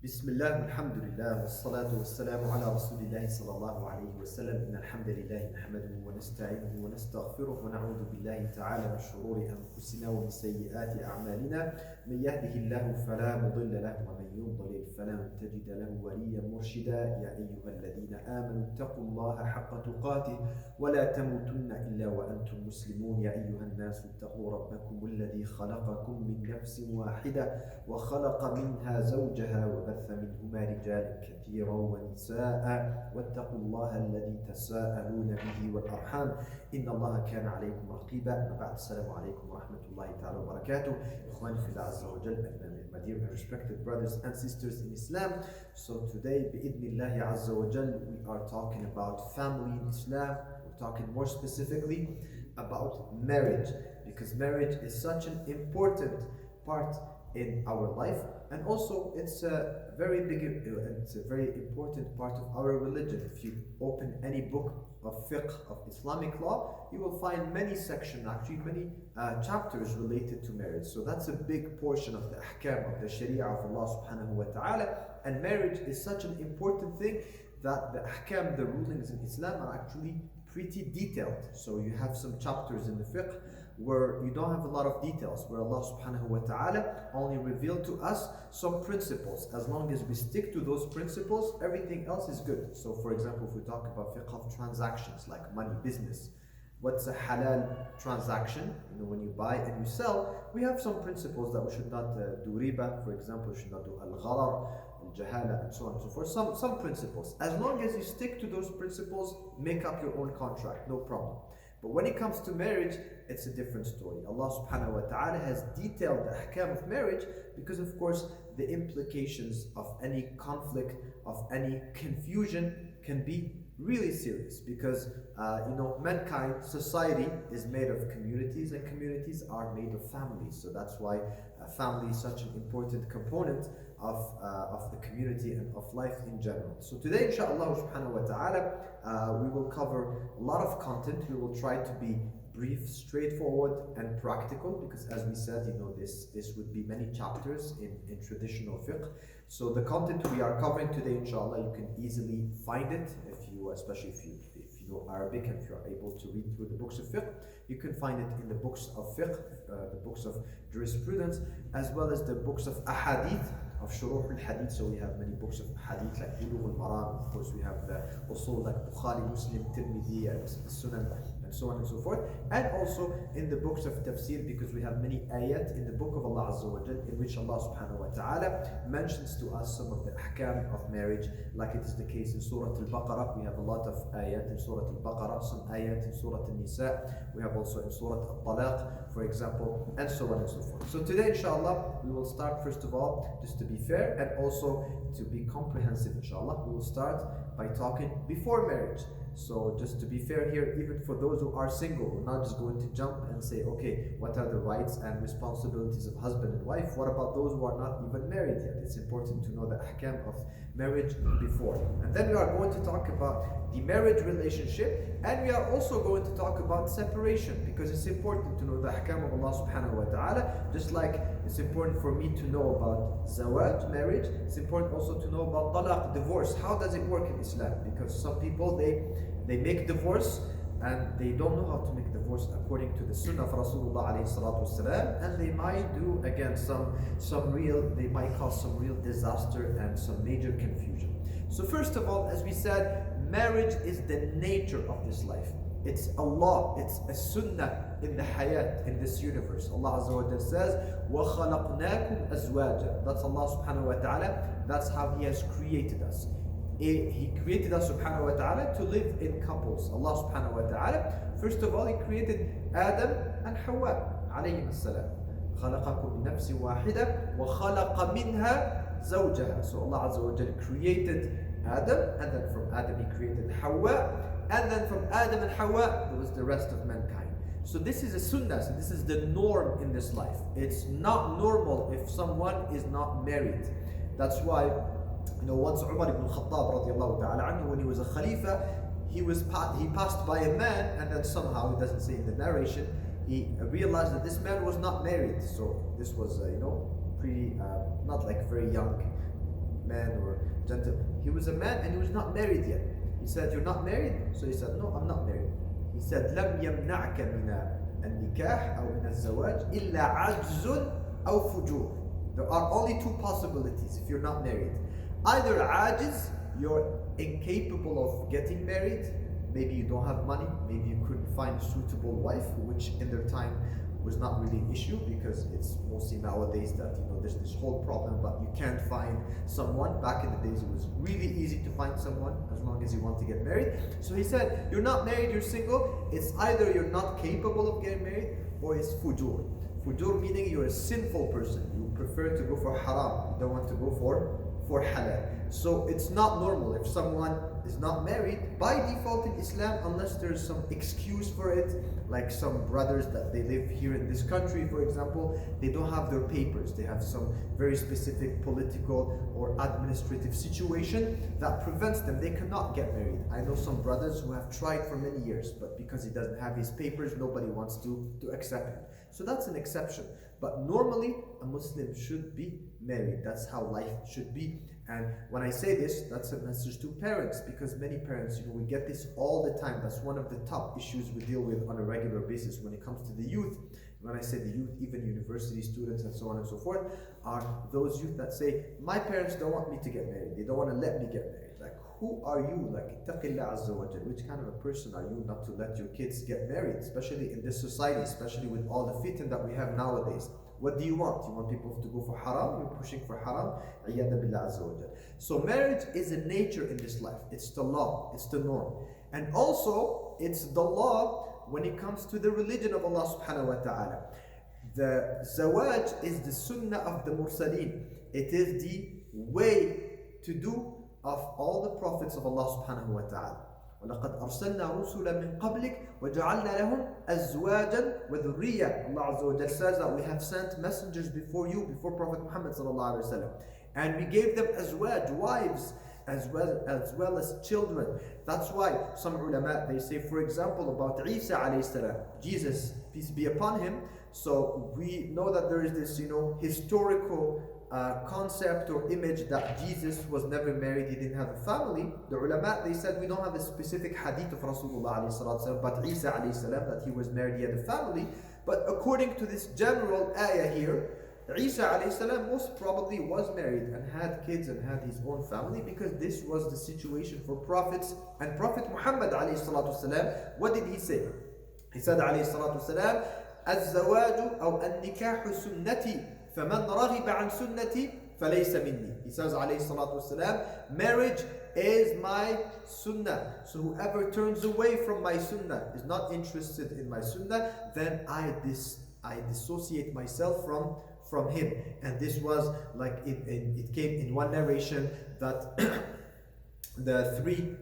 بسم الله والحمد لله والصلاة والسلام على رسول الله صلى الله عليه وسلم. إن الحمد لله نحمده ونستعينه ونستغفره ونعوذ بالله تعالى من شرور أنفسنا ومن سيئات أعمالنا. من يهده الله فلا مضل له ومن يضلل فلا تجد له وليا مرشدا. يا أيها الذين آمنوا اتقوا الله حق تقاته ولا تموتن إلا وأنتم مسلمون. يا أيها الناس اتقوا ربكم الذي خلقكم من نفس واحدة وخلق منها زوجها وبث منهما رجالا كثيرا ونساء واتقوا الله الذي تساءلون به والأرحام إن الله كان عليكم رقيبا. وبعد السلام عليكم ورحمة الله تعالى وبركاته. إخواني في الله عز وجل, my dear and respected brothers and sisters in Islam. So today, بإذن الله عز وجل, we are talking about family in Islam. We're talking more specifically about marriage, because marriage is such an important part in our life, and also it's a very important part of our religion. If you open any book of fiqh, of Islamic law, you will find many sections, actually many chapters related to marriage. So that's a big portion of the ahkam of the sharia of Allah subhanahu wa ta'ala. And marriage is such an important thing that the ahkam, the rulings in Islam, are actually pretty detailed. So you have some chapters in the fiqh where you don't have a lot of details, where Allah subhanahu wa ta'ala only revealed to us some principles. As long as we stick to those principles, everything else is good. So for example, if we talk about fiqh of transactions like money, business, what's a halal transaction? When you buy and you sell, we have some principles that we should not do riba, for example, we should not do al-gharar, al-jahala, and so on and so forth. Some principles. As long as you stick to those principles, make up your own contract, no problem. But when it comes to marriage, it's a different story. Allah subhanahu wa ta'ala has detailed the ahkam of marriage because, of course, the implications of any conflict, of any confusion can be really serious, because mankind, society is made of communities, and communities are made of families. So that's why family is such an important component of the community and of life in general. So today, inshallah subhanahu wa ta'ala, we will cover a lot of content. We will try to be brief, straightforward, and practical, because as we said, this would be many chapters in traditional fiqh. So the content we are covering today, inshallah, you can easily find it, especially if you know Arabic and if you are able to read through the books of fiqh. You can find it in the books of fiqh, the books of jurisprudence, as well as the books of ahadith, of shuruh al-hadith. So we have many books of hadith like Bulugh al-Maram. Of course, we have the usul like Bukhari, Muslim, Tirmidhi, and Sunan, and so on and so forth. And also in the books of tafsir, because we have many ayat in the book of Allah Azza wa Jal, in which Allah subhanahu wa ta'ala mentions to us some of the ahkam of marriage, like it is the case in Surah Al-Baqarah. We have a lot of ayat in Surah Al-Baqarah, some ayat in Surah Al-Nisa. We have also in Surah Al-Talaq, for example, and so on and so forth. So today, inshallah, we will start, first of all, just to be fair and also to be comprehensive, inshallah, we will start by talking before marriage. So just to be fair here, even for those who are single, we're not just going to jump and say, okay, what are the rights and responsibilities of husband and wife? What about those who are not even married yet? It's important to know the ahkam of marriage before. And then we are going to talk about the marriage relationship, and we are also going to talk about separation, because it's important to know the ahkam of Allah subhanahu wa ta'ala. Just like it's important for me to know about zawaj, marriage, it's important also to know about talaq, divorce. How does it work in Islam? Because some people, they make divorce and they don't know how to make divorce according to the sunnah of Rasulullah alayhi salatu wasalam, and they might do again they might cause some real disaster and some major confusion. So first of all, as we said, marriage is the nature of this life. It's Allah, it's a sunnah in the hayat, in this universe. Allah Azza wa Jalla says, وَخَلَقْنَاكُمْ أَزْوَاجًا. That's Allah subhanahu wa ta'ala, that's how He has created us. He created us subhanahu wa ta'ala to live in couples. Allah subhanahu wa ta'ala, first of all, He created Adam and Hawa alayhim as-salam. خَلَقَكُمْ مِنْ نَفْسٍ وَاحِدَةٍ وَخَلَقَ مِنْهَا زَوْجَهَا. So Allah Azza wa Jalla created Adam, and then from Adam He created Hawa, and then from Adam and Hawa there was the rest of mankind. So this is a sunnah, so this is the norm in this life. It's not normal if someone is not married. That's why, once Umar ibn Khattab radiallahu ta'ala anhu, when he was a Khalifa, he passed by a man, and then somehow, it doesn't say in the narration, he realized that this man was not married. So this was, pretty, not like very young man or gentle. He was a man and he was not married yet. He said, "You're not married?" So he said, "No, I'm not married." He said, لم يمنعك من النكاح أو من الزواج إلا عجز أو فجور. There are only two possibilities if you're not married. Either ajiz, you're incapable of getting married. Maybe you don't have money. Maybe you couldn't find a suitable wife, which in their time was not really an issue, because it's mostly nowadays that there's this whole problem, but you can't find someone. Back in the days it was really easy to find someone as long as you want to get married. So he said, you're not married, you're single. It's either you're not capable of getting married, or it's fujur. Fujur meaning you're a sinful person. You prefer to go for haram. You don't want to go for halal. So it's not normal if someone is not married by default in Islam, unless there's some excuse for it, like some brothers that they live here in this country, for example, they don't have their papers. They have some very specific political or administrative situation that prevents them. They cannot get married. I know some brothers who have tried for many years, but because he doesn't have his papers, nobody wants to accept him. So that's an exception. But normally, a Muslim should be married. That's how life should be. And when I say this, that's a message to parents, because many parents, we get this all the time. That's one of the top issues we deal with on a regular basis when it comes to the youth. When I say the youth, even university students and so on and so forth, are those youth that say, my parents don't want me to get married. They don't want to let me get married. Like, who are you? Like, ittaqillah azza wa jal. Which kind of a person are you not to let your kids get married, especially in this society, especially with all the fitan that we have nowadays? What do you want? You want people to go for haram? You're pushing for haram? Iyadha billah azza wa jal. So marriage is a nature in this life. It's the law. It's the norm. And also, it's the law when it comes to the religion of Allah subhanahu wa ta'ala. The zawaj is the sunnah of the mursaleen. It is the way to do of all the prophets of Allah subhanahu wa ta'ala. وَلَقَدْ أَرْسَلْنَا رُسُلًا مِنْ قَبْلِكَ وَجَعَلْنَا لَهُمْ أَزْوَاجًا وَذُرِّيَّةً. Allah Azza wa Jal says that we have sent messengers before you, before Prophet Muhammad sallallahu alaihi wasallam, and we gave them azwaj, wives, as well as children. That's why some ulama, they say, for example, about Isa alayhi salam, Jesus, peace be upon him. So we know that there is this, historical concept or image that Jesus was never married, he didn't have a family. The ulama, they said, we don't have a specific hadith of Rasulullah alayhi salatu, but Isa alayhi salam, that he was married, he had a family. But according to this general ayah here, Isa alayhi salam most probably was married and had kids and had his own family, because this was the situation for prophets. And Prophet Muhammad alayhi salatu salam, what did he say? He said alayhi salatu salam, الزواج أو النكاح سنتي فمن رغب عن سنتي فليس مني. He says alayhi salatu wasalam, marriage is my sunnah. So whoever turns away from my sunnah, is not interested in my sunnah, then I dissociate myself from him. And this was like, it came in one narration that the three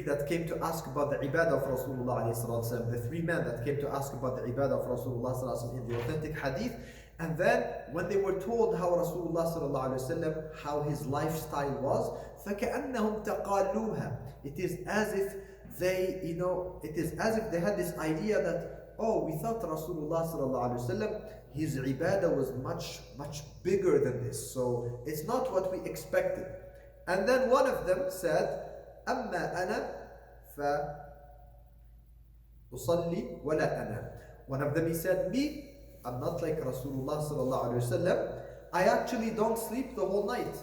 that came to ask about the ibadah of Rasulullah alayhi salatu wasalam, the three men that came to ask about the ibadah of Rasulullah sallallahu alaihi wasallam in the authentic hadith. And then when they were told how Rasulullah sallallahu alaihi wasallam, how his lifestyle was, فَكَأَنَّهُمْ تَقَالُوهَا. It is as if they, they had this idea that, oh, we thought Rasulullah sallallahu alaihi wasallam, his ibadah was much, much bigger than this. So it's not what we expected. And then one of them said, أَمَّا أَنَا فَأُصَلِّي وَلَا أَنَامُ. One of them, he said, me, I'm not like Rasulullah sallallahu alaihi wasallam. I actually don't sleep the whole night.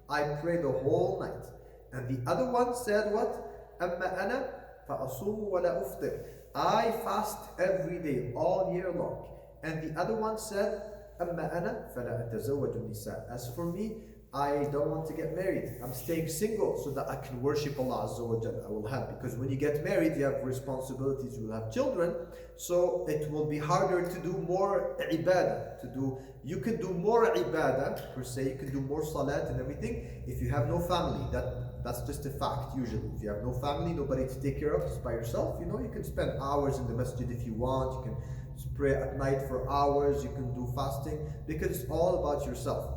I pray the whole night. And the other one said what? أَمَّا أَنَا فَأَصُومُ وَلَا أُفْطِرُ. I fast every day, all year long. And the other one said, أَمَّا أَنَا فَلَا أَتَزَوَّجُ النِّسَاءَ. As for me, I don't want to get married. I'm staying single so that I can worship Allah Azza wa Jal. I will have, because when you get married, you have responsibilities, you will have children, so it will be harder to do more ibadah. You can do more ibadah per se, you can do more salat and everything if you have no family. That's just a fact usually. If you have no family, nobody to take care of, just by yourself, you can spend hours in the masjid if you want. You can pray at night for hours. You can do fasting, because it's all about yourself.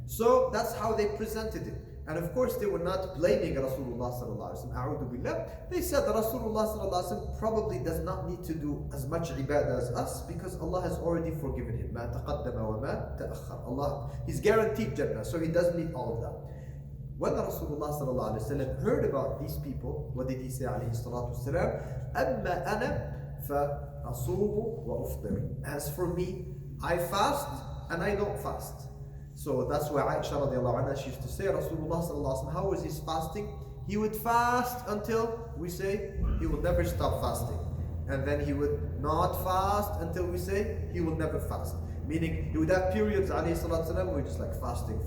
So that's how they presented it. And of course they were not blaming Rasulullah sallallahu alaihi wasallam. A'udhu billah. They said that Rasulullah sallallahu alaihi wasallam probably does not need to do as much ibadah as us, because Allah has already forgiven him. Ma taqaddama wa ma ta'akhkhar. Allah, he's guaranteed Jannah, so he doesn't need all of that. When Rasulullah sallallahu alayhi wa sallam heard about these people, what did he say alayhi salatu wasalam? أَمَّا أَنَا فَأَصُومُ وَأُفْطِرُ. As for me, I fast and I don't fast. So that's why Aisha radiallahu anha, she used to say, Rasulullah sallallahu alayhi wa sallam, how was his fasting? He would fast until we say he will never stop fasting. And then he would not fast until we say he will never fast. Meaning he would have periods alayhi salatu wasalam, where just like fasting,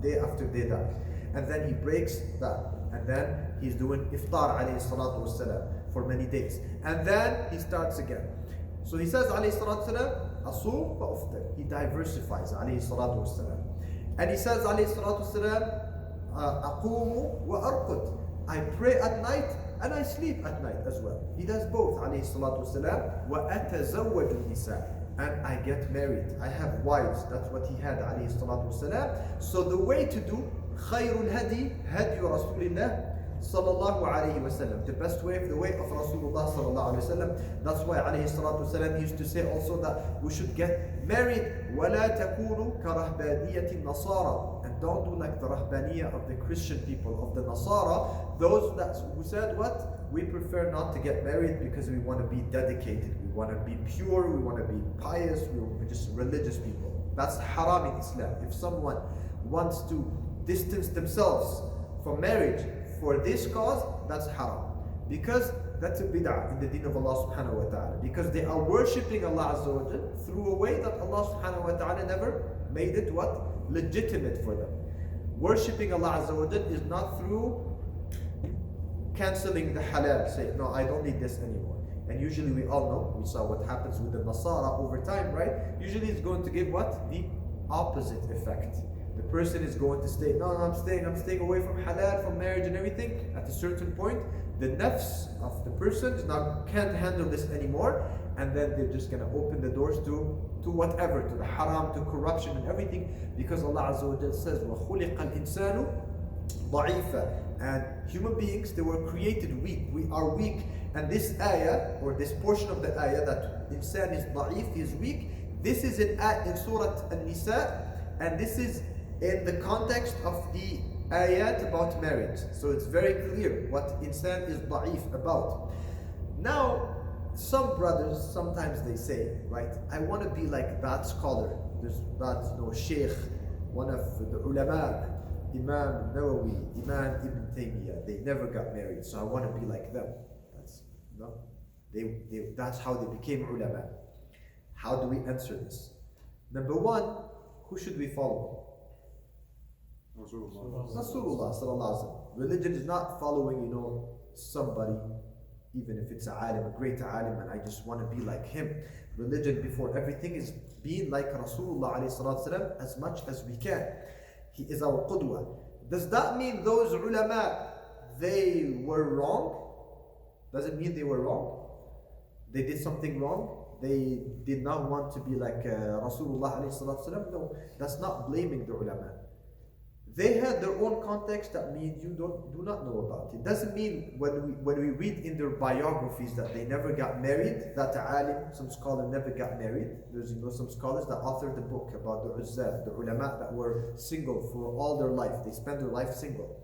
day after day that. And then he breaks that. And then he's doing iftar alayhi salatu wasalam for many days. And then he starts again. So he says alayhi salatu wasalam, asum wa uftir. He diversifies alayhi salatu wasalam. And he says alayhi salatu wasalam, aqumu wa arqud. I pray at night and I sleep at night as well. He does both alayhi salatu wasalam. Wa atazawwaju nisa. And I get married. I have wives. That's what he had alayhi salatu wasalam. So the way to do خير الهدي هدي رسول الله صلى الله عليه وسلم. The best way, the way of Rasulullah صلى الله عليه وسلم. That's why عليه الصلاة والسلام used to say also that we should get married. ولا تكونوا كرهبانية النصارى. And don't do like the rahbaniyah of the Christian people, of the Nasara. Those that who said what? We prefer not to get married because we want to be dedicated. We want to be pure. We want to be pious. We're just religious people. That's haram in Islam. If someone wants to distance themselves from marriage for this cause, that's haram. Because that's a bid'ah in the deen of Allah subhanahu wa ta'ala. Because they are worshipping Allah Azza wa Jal through a way that Allah subhanahu wa ta'ala never made it what? Legitimate for them. Worshipping Allah Azza wa Jal is not through cancelling the halal. Say, no, I don't need this anymore. And usually we all know, we saw what happens with the Nasara over time, right? Usually it's going to give what? The opposite effect. The person is going to stay, no, I'm staying away from halal, from marriage and everything. At a certain point, the nafs of the person can't handle this anymore, and then they're just going to open the doors to whatever, to the haram, to corruption and everything, because Allah Azza wa Jalla says, وَخُلِقَ الْإِنسَانُ ضَعِيفًا. And human beings, they were created weak. We are weak. And this ayah, or this portion of the ayah, that insan is da'if, is weak, this is in Surah An-Nisa, and this is in the context of the ayat about marriage. So it's very clear what insan is da'if about. Now, some brothers, sometimes they say, right, I want to be like that scholar. There's that, Shaykh, one of the ulama, Imam Nawawi, Imam Ibn Taymiyyah. They never got married, so I want to be like them. That's how they became ulama. How do we answer this? Number one, who should we follow? Rasulullah sallallahu alaihi wasallam. Religion is not following, somebody, even if it's a alim, a great alim, and I just want to be like him. Religion, before everything, is being like Rasulullah alayhi salatu wasallam as much as we can. He is our qudwa. Does that mean those ulama, they were wrong? Does it mean they were wrong? They did something wrong? They did not want to be like Rasulullah alayhi salatu wasallam? No, that's not blaming the ulama. They had their own context that means you do not know about. It doesn't mean when we read in their biographies that they never got married, that alim, some scholar never got married. There's some scholars that authored the book about the uzzab, the ulama that were single for all their life. They spent their life single.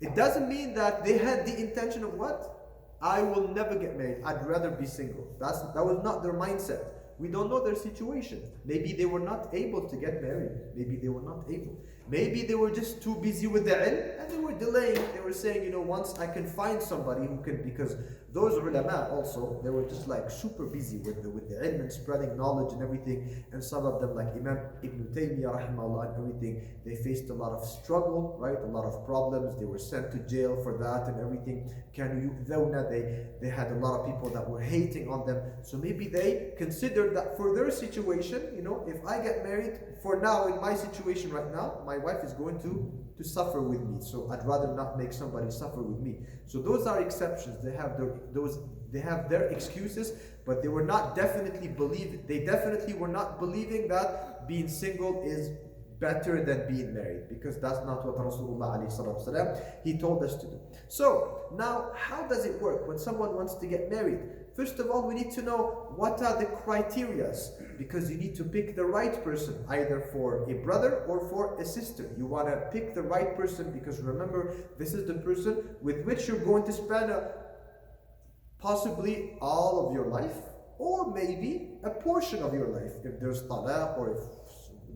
It doesn't mean that they had the intention of what? I will never get married. I'd rather be single. That was not their mindset. We don't know their situation. Maybe they were not able to get married. Maybe they were not able. Maybe they were just too busy with the ilm and they were delaying. They were saying, once I can find somebody who can, because those ulama also, they were just like super busy with the ilm and spreading knowledge and everything. And some of them, like Imam Ibn Taymiyyah rahimahullah and everything, they faced a lot of struggle, right? A lot of problems. They were sent to jail for that and everything. They had a lot of people that were hating on them. So maybe they considered that for their situation, if I get married, for now, in my situation right now, my wife is going to suffer with me. So I'd rather not make somebody suffer with me. So those are exceptions. They have their excuses, but they were not definitely were not believing that being single is better than being married, because that's not what Rasulullah he told us to do. So now, how does it work when someone wants to get married? First of all, we need to know what are the criteria, because you need to pick the right person, either for a brother or for a sister. You want to pick the right person, because remember, this is the person with which you're going to spend possibly all of your life, or maybe a portion of your life, if there's talaq, or if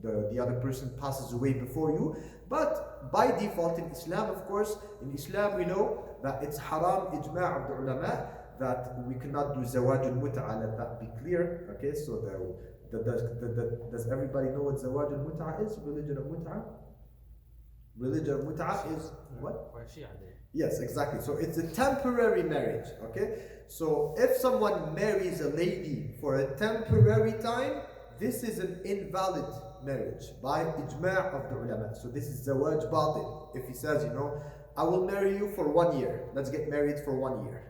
the other person passes away before you. But by default in Islam, of course, in Islam we know that it's haram, ijma' of the ulama, that we cannot do zawaj al-mut'a. Let that be clear. Okay, so does everybody know what zawaj al-mut'a is? Religion of mut'a? Religion of mut'a is what? Yes, exactly. So it's a temporary marriage. Okay, so if someone marries a lady for a temporary time, this is an invalid marriage by ijma' of the ulama. So this is zawaj batil. If he says, I will marry you for 1 year, let's get married for 1 year.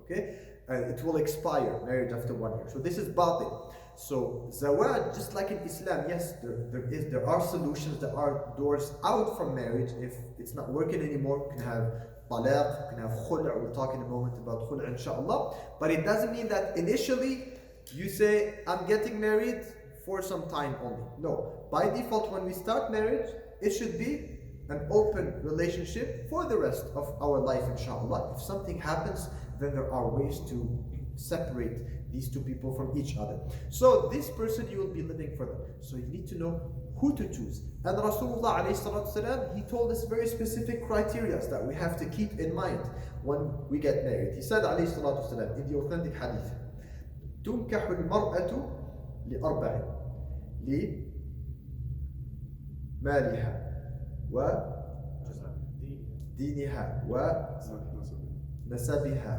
Okay, it will expire, marriage after 1 year. So this is batil. So zawaj, just like in Islam, yes, there are solutions, there are doors out from marriage. If it's not working anymore, you can have talaq, you can have khul'. We'll talk in a moment about khul', inshallah. But it doesn't mean that initially you say, I'm getting married for some time only. No, by default, when we start marriage, it should be an open relationship for the rest of our life, inshallah. If something happens, then there are ways to separate these two people from each other. So this person, you will be living for them. So you need to know who to choose. And Rasulullah alayhi salatu wasalam, he told us very specific criteria that we have to keep in mind when we get married. He said alayhi salatu wasalam in the authentic hadith, تُنْكَحُ الْمَرْأَةُ لِأَرْبَعٍ لمالها ودينها ونسبها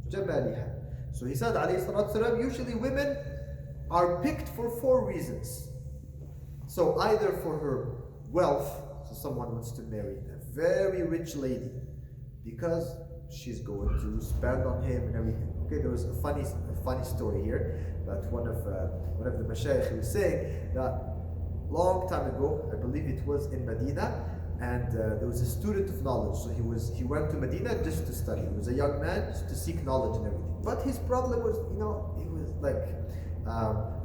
وجمالها. So he said alayhi salatu wasalam, usually women are picked for 4 reasons. So either for her wealth, so someone wants to marry a very rich lady because she's going to spend on him and everything. Okay, there was a funny story here that one of the Shaykh was saying that long time ago, I believe it was in Medina, and there was a student of knowledge. So he went to Medina just to study. He was a young man just to seek knowledge and everything. But his problem was, he was like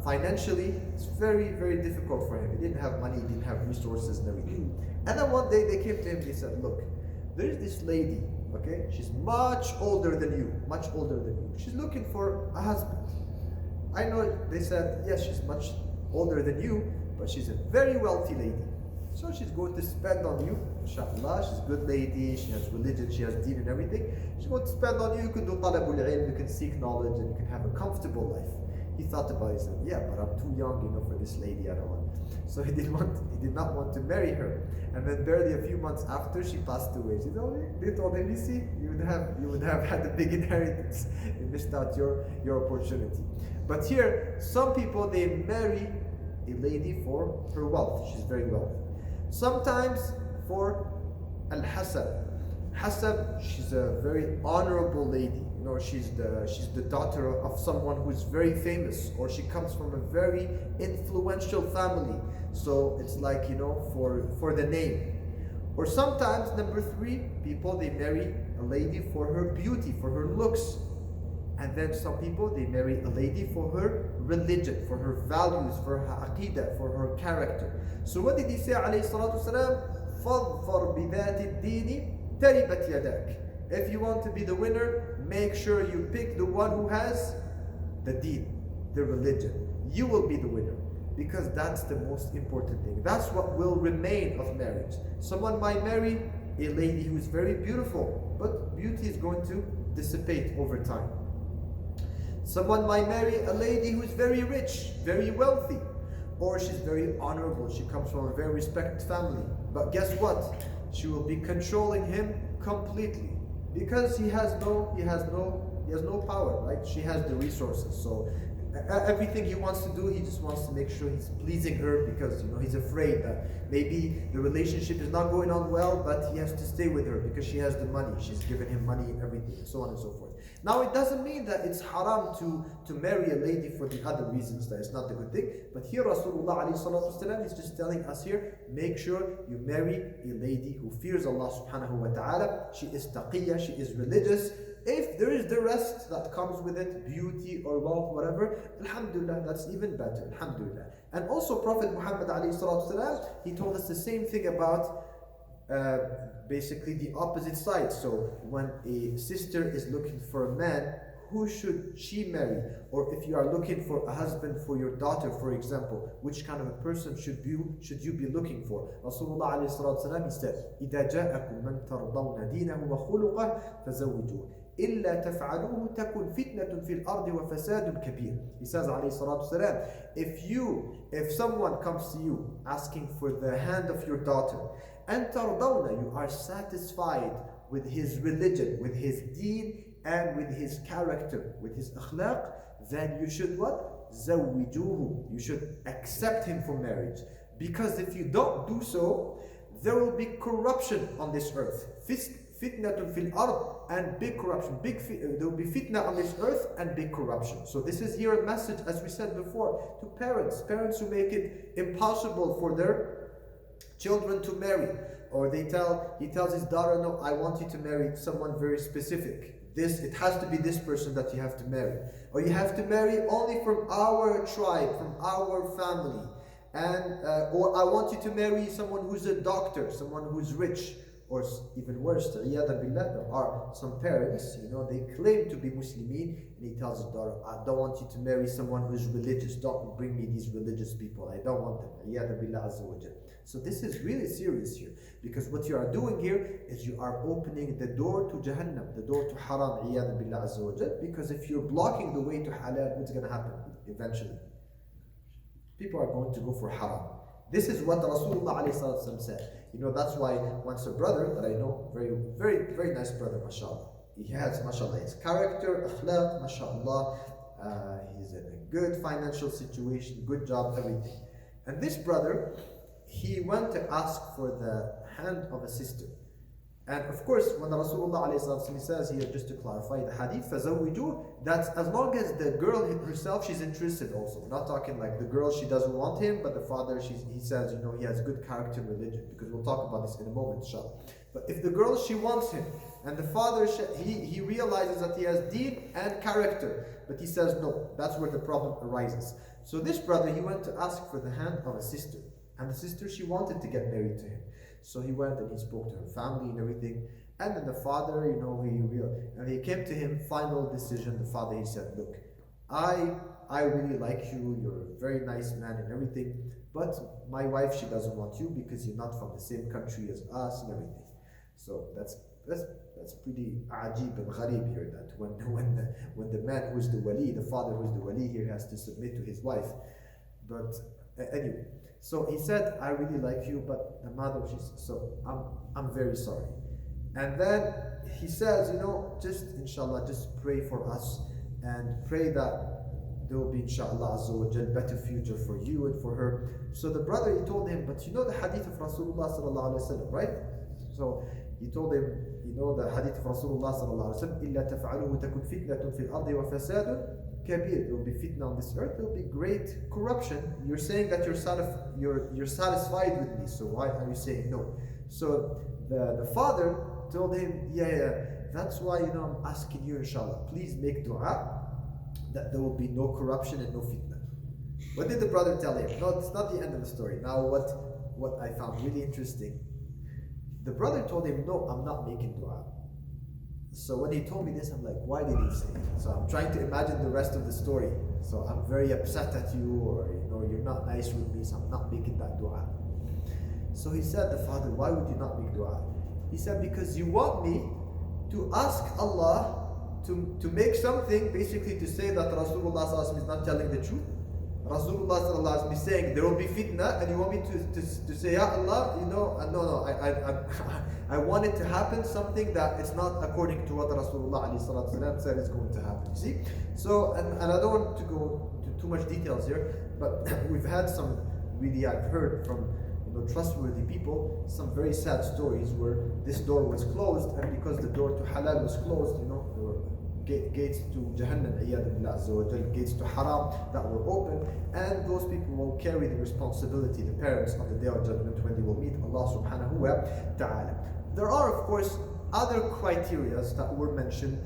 financially, it's very, very difficult for him. He didn't have money, he didn't have resources and everything. And then one day they came to him, they said, look, there's this lady, okay? She's much older than you. She's looking for a husband. I know, they said, yes, she's much older than you, but she's a very wealthy lady. So she's going to spend on you, inshallah. She's a good lady, she has religion, she has deen and everything. She's going to spend on you, you can do talabul ilm, you can seek knowledge, and you can have a comfortable life. He thought about it, he said, yeah, but I'm too young, for this lady, I don't want. So he did not want to marry her. And then barely a few months after, she passed away. They told him, you see, you would have had a big inheritance. You missed out your opportunity. But here, some people, they marry a lady for her wealth. She's very wealthy. Sometimes for al-hasab. Hasab, she's a very honorable lady. She's the daughter of someone who's very famous, or she comes from a very influential family. So it's like, for the name. Or sometimes, number 3, people, they marry a lady for her beauty, for her looks. And then some people, they marry a lady for her religion, for her values, for her aqidah, for her character. So what did he say, alayhi salatu wasalam? فَاظْفَرْ بِذَاتِ الدِّينِ تَرِبَتْ يَدَاكَ. If you want to be the winner, make sure you pick the one who has the deen, the religion. You will be the winner, because that's the most important thing. That's what will remain of marriage. Someone might marry a lady who is very beautiful, but beauty is going to dissipate over time. Someone might marry a lady who is very rich, very wealthy, or she's very honorable. She comes from a very respected family. But guess what? She will be controlling him completely, because he has no power, right? She has the resources. So everything he wants to do, he just wants to make sure he's pleasing her, because he's afraid that maybe the relationship is not going on well, but he has to stay with her because she has the money. She's given him money and everything, and so on and so forth. Now, it doesn't mean that it's haram to marry a lady for the other reasons, that it's not a good thing. But here Rasulullah ﷺ is just telling us here, make sure you marry a lady who fears Allah subhanahu wa ta'ala. She is taqiyya, she is religious. if there is the rest that comes with it, beauty or wealth, whatever, alhamdulillah, that's even better, alhamdulillah. And also Prophet Muhammad ﷺ, he told us the same thing about basically the opposite side. So when a sister is looking for a man, who should she marry? Or if you are looking for a husband for your daughter, for example, which kind of a person should you be looking for? Rasulullah ﷺ, he said, إِذَا جَاءَكُمْ مَنْ تَرْضَوْنَ دِينَهُ وَخُلُقَهُ فَزَوِّجُوهُ إِلَّا تَفْعَلُوهُ تَكُنْ فِتْنَةٌ فِي الْأَرْضِ وَفَسَادٌ كَبِيرٌ. He says, alayhi salatu wasalam, if someone comes to you asking for the hand of your daughter, and تَرْضَوْنَ, you are satisfied with his religion, with his deen, and with his character, with his akhlaq, then you should what? زَوِّجُوهُ. You should accept him for marriage. Because if you don't do so, there will be corruption on this earth. Fitnatun fil ard, and big corruption. There will be fitna on this earth and big corruption. So this is here a message, as we said before, to parents who make it impossible for their children to marry. Or he tells his daughter, no, I want you to marry someone very specific. It has to be this person that you have to marry. Or you have to marry only from our tribe, from our family. And or I want you to marry someone who's a doctor, someone who's rich. Or even worse, there are some parents, they claim to be Muslimin, and he tells his daughter, I don't want you to marry someone who's religious. Don't bring me these religious people. I don't want them. So this is really serious here, because what you are doing here is you are opening the door to Jahannam, the door to haram, because if you're blocking the way to halal, what's going to happen eventually? People are going to go for haram. This is what Rasulullah ﷺ said. That's why once a brother that I know, very, very, very nice brother, mashallah. He has, mashallah, his character, akhlaq, mashallah. He's in a good financial situation, good job, everything. And this brother, he went to ask for the hand of a sister. And of course, when Rasulullah ﷺ says here, just to clarify the hadith, فَزَوِّجُوهُ, that's as long as the girl herself, she's interested also. We're not talking like the girl, she doesn't want him, but the father, he says, he has good character and religion, because we'll talk about this in a moment, inshallah. But if the girl, she wants him, and the father, he realizes that he has deen and character, but he says no, that's where the problem arises. So this brother, he went to ask for the hand of a sister, and the sister, she wanted to get married to him. So he went and he spoke to her family and everything. And then the father, and he came to him, final decision. The father, he said, look, I really like you. You're a very nice man and everything. But my wife, she doesn't want you because you're not from the same country as us and everything. So that's pretty ajib and gharib here, that when the man who's the wali, the father who's the wali here, has to submit to his wife. But anyway. So he said, I really like you, but the mother, I'm very sorry. And then he says, just inshallah, just pray for us and pray that there will be inshallah azza wa jal better future for you and for her. So the brother, he told him, but the hadith of Rasulullah sallallahu alaihi wasallam, right? So he told him, the hadith of Rasulullah sallallahu alaihi wasallam, إِلَّا تَفْعَلُهُ تَكُنْ فِتْنَةٌ فِي الْأَرْضِ وَفَسَادٌ kabir. There will be fitna on this earth. There will be great corruption. You're saying that you're satisfied with me, so why are you saying no? So the father told him, that's why I'm asking you, inshallah, please make dua that there will be no corruption and no fitna. What did the brother tell him? No, it's not the end of the story. Now what I found really interesting, the brother told him, no, I'm not making dua. So when he told me this, I'm like, why did he say it? So I'm trying to imagine the rest of the story. So I'm very upset at you, or you're not nice with me, so I'm not making that dua. So he said, the father, why would you not make dua? He said, because you want me to ask Allah to make something, basically to say that Rasulullah is not telling the truth. Rasulullah is saying there will be fitna, and you want me to say, Ya Allah, no, I want it to happen, something that it's not according to what Rasulullah said is going to happen. You see? So, and I don't want to go to too much details here, but we've had some, really, I've heard from trustworthy people, some very sad stories where this door was closed, and because the door to halal was closed, there were gates to Jahannam, gates to haram that were open, and those people will carry the responsibility, the parents, on the day of judgment when they will meet Allah subhanahu wa ta'ala. There are, of course, other criteria that were mentioned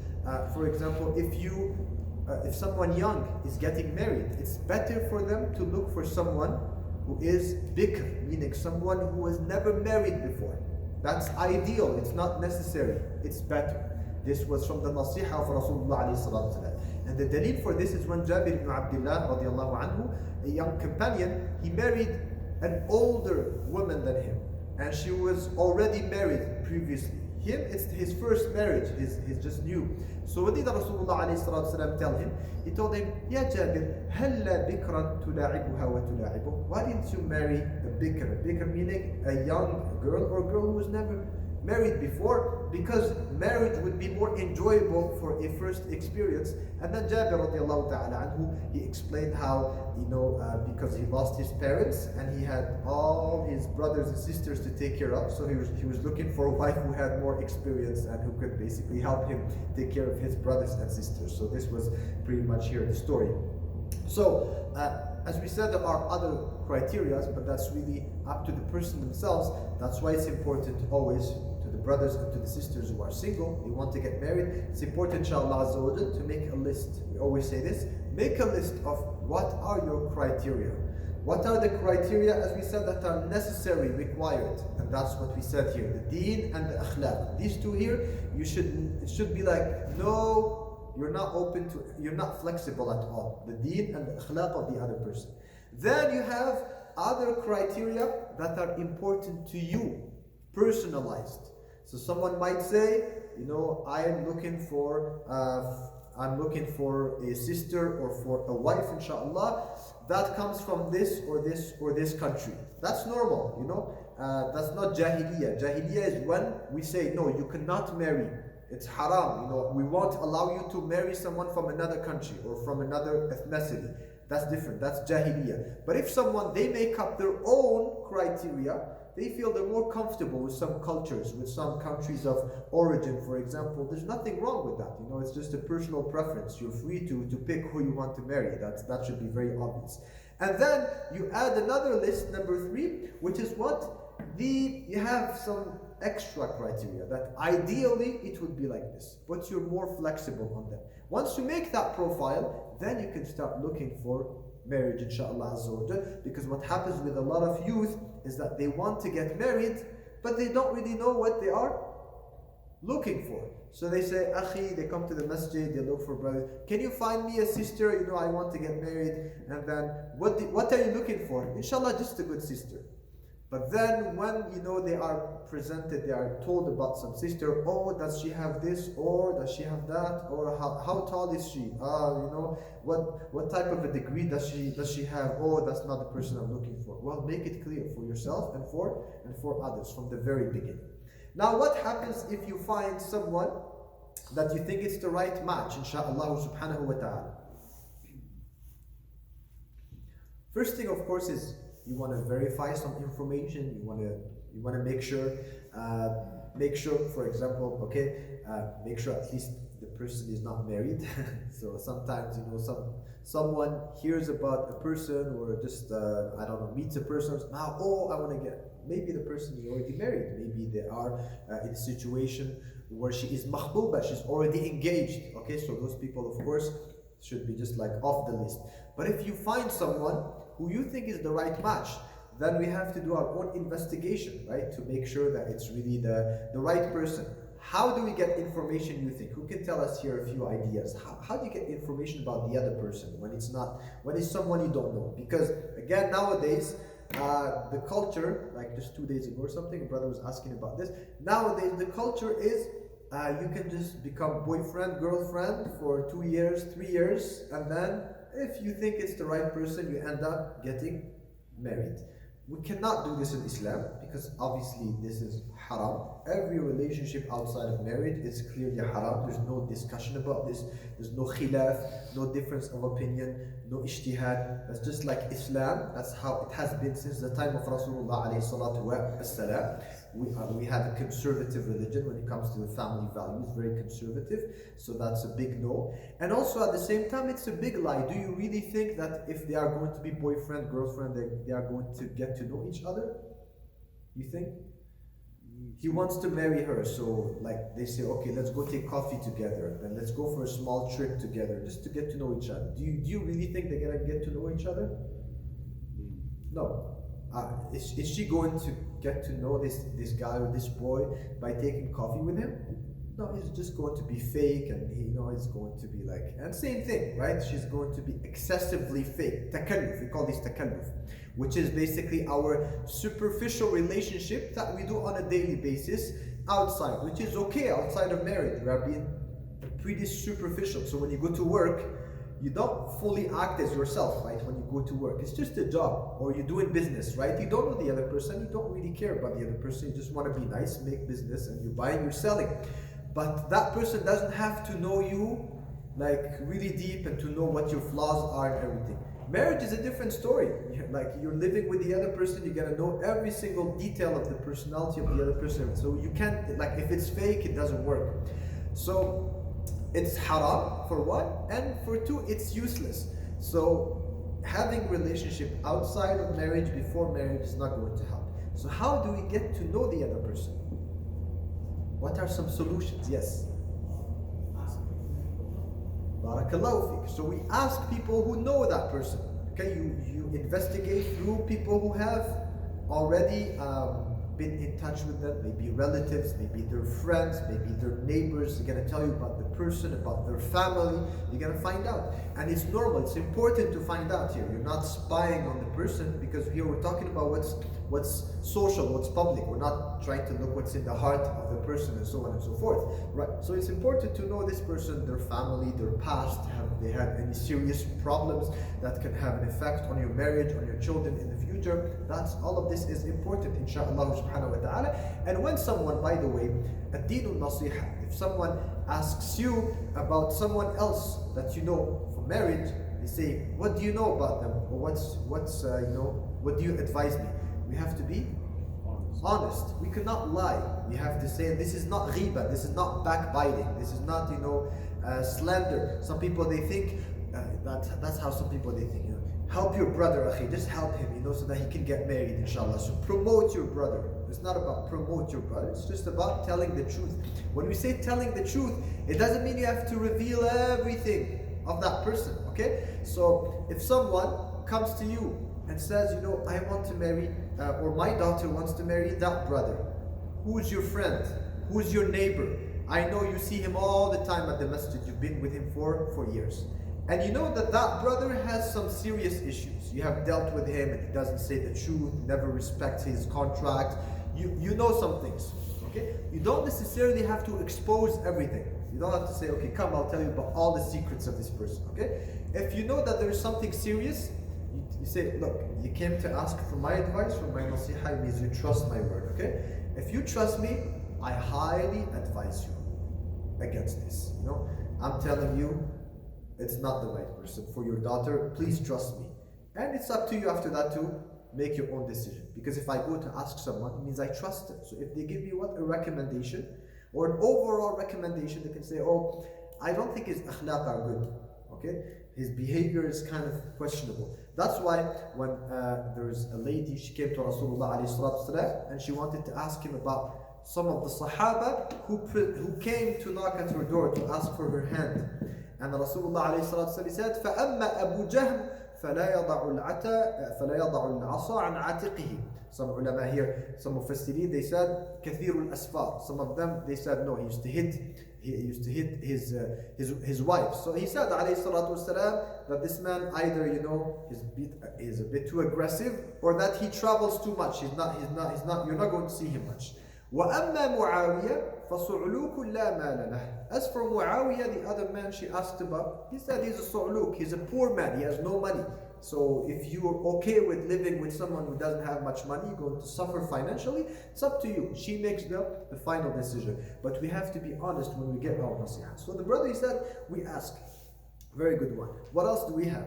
For example, if someone young is getting married, it's better for them to look for someone who is bikr, meaning someone who has never married before. That's ideal, it's not necessary, it's better. This was from the nasiha of Rasulullah alayhi salatu wasalam. And the dalil for this is when Jabir ibn Abdullah radiallahu anhu, a young companion, he married an older woman than him. And she was already married previously. Him, it's his first marriage, he's just new. So what did Rasulullah alayhi salatu wasalam tell him? He told him, Ya Jabir, هَلَّا بِكْرًا تُلَاعِبُهَا وَتُلَاعِبُهُ. Why didn't you marry a bikr? A bikr meaning a young girl or a girl who was never married before, because marriage would be more enjoyable for a first experience. And then Jabir radiallahu ta'ala anhu, he explained how, because he lost his parents and he had all his brothers and sisters to take care of, so he was looking for a wife who had more experience and who could basically help him take care of his brothers and sisters. So this was pretty much here the story. So as we said, there are other criteria, but that's really up to the person themselves. That's why it's important always to the brothers and to the sisters who are single, they want to get married. It's important, inshallah azza wa jal, to make a list. We always say this, make a list of what are your criteria. What are the criteria, as we said, that are necessary, required? And that's what we said here, the deen and the akhlaq. These two here, it should be like, no, you're not flexible at all. The deen and the akhlaq of the other person. Then you have other criteria that are important to you, personalized. So someone might say, I'm looking for a sister or for a wife, inshallah, that comes from this or this country. That's normal, that's not jahiliyyah. Jahiliyyah is when we say, no, you cannot marry. It's haram, we won't allow you to marry someone from another country or from another ethnicity. That's different, that's jahiliyyah. But if they make up their own criteria, they feel they're more comfortable with some cultures, with some countries of origin, for example, there's nothing wrong with that. It's just a personal preference. You're free to pick who you want to marry. That should be very obvious. And then you add another list, number 3, which is you have some extra criteria that ideally it would be like this, but you're more flexible on them. Once you make that profile, then you can start looking for marriage, inshallah azza wa jal, because what happens with a lot of youth is that they want to get married, but they don't really know what they are looking for. So they say, Akhi, they come to the masjid, they look for brothers. Can you find me a sister? I want to get married. And then, what are you looking for? Inshallah, just a good sister. But then when they are presented, they are told about some sister, oh, does she have this, or does she have that, or how tall is she? What type of a degree does she have? Oh, that's not the person I'm looking for. Well, make it clear for yourself and for others from the very beginning. Now, what happens if you find someone that you think is the right match, inshallah subhanahu wa ta'ala? First thing, of course, is you want to verify some information. You want to make sure, for example, make sure at least the person is not married. So sometimes someone hears about a person or just meets a person. Now, I want to get. Maybe the person is already married. Maybe they are in a situation where she is makhbuba. She's already engaged. Okay, so those people, of course, should be just like off the list. But if you find someone who you think is the right match, then we have to do our own investigation, right? To make sure that it's really the right person. How do we get information, you think? Who can tell us here a few ideas? How do you get information about the other person when it's someone you don't know? Because again, nowadays, the culture, like just 2 days ago or something, a brother was asking about this. Nowadays, the culture is you can just become boyfriend, girlfriend for 2 years, 3 years, and then if you think it's the right person, you end up getting married. We cannot do this in Islam because obviously this is haram. Every relationship outside of marriage is clearly haram. There's no discussion about this. There's no khilaf, no difference of opinion, no ijtihad. That's just like Islam. That's how it has been since the time of Rasulullah alayhi salatu wassalam. We have a conservative religion when it comes to the family values, very conservative. So that's a big no. And also at the same time, it's a big lie. Do you really think that if they are going to be boyfriend, girlfriend, they are going to get to know each other? You think? He wants to marry her, so like they say, okay, let's go take coffee together, then let's go for a small trip together, just to get to know each other. Do you really think they're gonna get to know each other? No. Is she going to get to know this guy or this boy by taking coffee with him? No, he's just going to be fake, and he's going to be like, and same thing, right? She's going to be excessively fake. Takalluf, we call this takalluf, which is basically our superficial relationship that we do on a daily basis outside, which is okay outside of marriage. We are being pretty superficial. So when you go to work, you don't fully act as yourself, right? When you go to work, it's just a job, or you're doing business, right? You don't know the other person, you don't really care about the other person, you just want to be nice, make business, and you're buying, you're selling. But that person doesn't have to know you like really deep and to know what your flaws are and everything. Marriage is a different story. Like you're living with the other person, you're gonna know every single detail of the personality of the other person. So you can't, like, if it's fake, it doesn't work. So it's haram for one, and for two, it's useless. So having relationship outside of marriage, before marriage, is not going to help. So how do we get to know the other person? What are some solutions? Yes. Barakallahu fik. So we ask people who know that person. Okay, you investigate through people who have already been in touch with them, maybe relatives, maybe their friends, maybe their neighbors. They're gonna tell you about the person, about their family. You're gonna find out, and it's normal. It's important to find out here. You're not spying on the person, because here we're talking about what's social, what's public. We're not trying to look what's in the heart of the person and so on and so forth, right? So it's important to know this person, their family, their past. Have they had any serious problems that can have an effect on your marriage, on your children in the future? That's all of this is important, inshallah subhanahu wa ta'ala. And when someone, by the way, ad-deenun nasiha, if someone asks you about someone else that you know for marriage, they say, what do you know about them, or what do you advise me? We have to be honest. We cannot lie. We have to say, this is not ghiba, this is not backbiting, this is not slander. Some people, they think that's how some people, they think, help your brother, akhi, just help him, so that he can get married, inshallah. So promote your brother. It's not about promote your brother, it's just about telling the truth. When we say telling the truth, it doesn't mean you have to reveal everything of that person, okay? So if someone comes to you and says, I want to marry, or my daughter wants to marry that brother. Who's your friend? Who's your neighbor? I know you see him all the time at the masjid. You've been with him for years. And you know that brother has some serious issues. You have dealt with him, and he doesn't say the truth, never respects his contract. You know some things, okay? You don't necessarily have to expose everything. You don't have to say, okay, come, I'll tell you about all the secrets of this person, okay? If you know that there is something serious, you say, look, you came to ask for my advice, for my nasiha, it means you trust my word, okay? If you trust me, I highly advise you against this. I'm telling you, it's not the right person for your daughter. Please trust me. And it's up to you after that to make your own decision. Because if I go to ask someone, it means I trust them. So if they give me a recommendation, or an overall recommendation, they can say, oh, I don't think his akhlaq are good, okay? His behavior is kind of questionable. That's why when there's a lady, she came to Rasulullah ﷺ, and she wanted to ask him about some of the Sahaba who came to knock at her door to ask for her hand. And Rasulullah ﷺ said, فَأَمَّا أَبُو جَهْمٍ فَلَا يَضَعُ الْعَصَى عَنْ عَاتِقِهِ. Some ulama here, some mufassirin, they said كَثِيرُ الْأَسْفَارِ. Some of them, they said no, he used to hit his wife. So he said ﷺ that this man either is a bit too aggressive, or that he travels too much. You're not going to see him much. وَأَمَّا مُعَاوِيَةَ فَصُعْلُوكٌ لَا مَالَ لَهُ. As for Muawiyah, the other man she asked about, he said he's a su'luk, he's a poor man, he has no money. So if you're okay with living with someone who doesn't have much money, you're going to suffer financially, it's up to you. She makes the final decision. But we have to be honest when we get our nasiha. So the brother, he said, we ask. Very good one. What else do we have?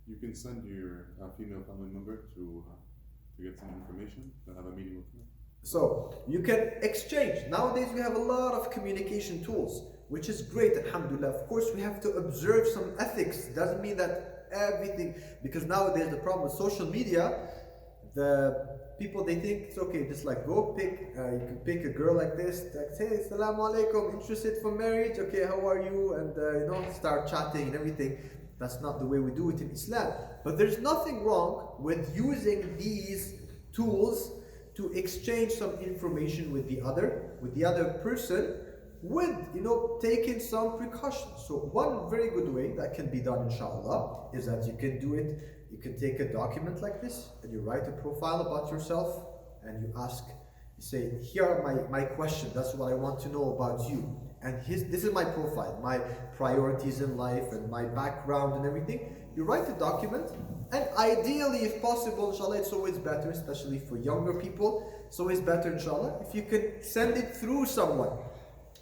You can send your female family member to get some information, to have a meeting with her. So you can exchange. Nowadays we have a lot of communication tools, which is great, alhamdulillah. Of course we have to observe some ethics. It doesn't mean that everything, because nowadays the problem with social media, the people, they think it's okay, just like go pick, you can pick a girl like this, like hey, assalamu alaikum, interested for marriage, okay, how are you, and start chatting and everything. That's not the way we do it in Islam. But there's nothing wrong with using these tools to exchange some information with the other person, with taking some precautions. So one very good way that can be done, inshallah, is that you can do it. You can take a document like this and you write a profile about yourself and you ask, you say, here are my questions, that's what I want to know about you. And this is my profile, my priorities in life and my background and everything. You write a document, and ideally, if possible, inshallah, it's always better, especially for younger people, it's always better, inshallah, if you can send it through someone.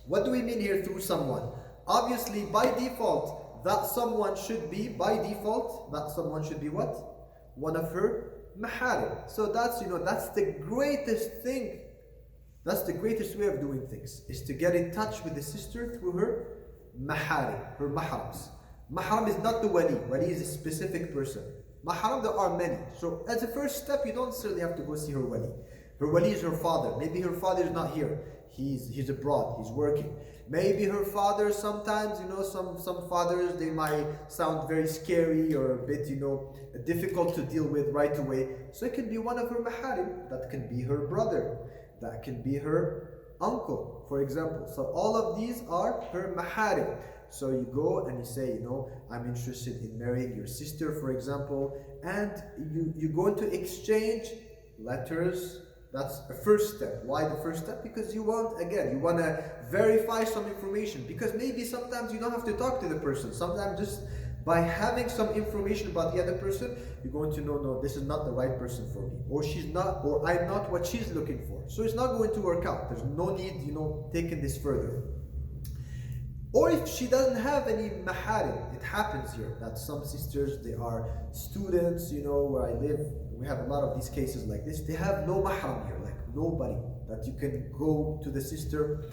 What do we mean here, through someone? Obviously, by default, that someone should be what? One of her maharim. So that's the greatest thing. That's the greatest way of doing things, is to get in touch with the sister through her maharim, her mahrams. Mahram is not the wali. Wali is a specific person. Mahram, there are many. So as a first step, you don't necessarily have to go see her wali. Her wali is her father. Maybe her father is not here. He's abroad. He's working. Maybe her father, sometimes, some fathers, they might sound very scary or a bit, difficult to deal with right away. So it can be one of her maharim. That can be her brother. That can be her uncle, for example. So all of these are her maharim. So you go and you say, I'm interested in marrying your sister, for example, and you're going to exchange letters. That's the first step. Why the first step? Because you want to verify some information. Because maybe sometimes you don't have to talk to the person. Sometimes just by having some information about the other person, you're going to know, no, this is not the right person for me, or she's not, or I'm not what she's looking for. So it's not going to work out. There's no need, taking this further. Or if she doesn't have any maharim, it happens here that some sisters, they are students, where I live, we have a lot of these cases like this. They have no mahram here, like nobody that you can go to the sister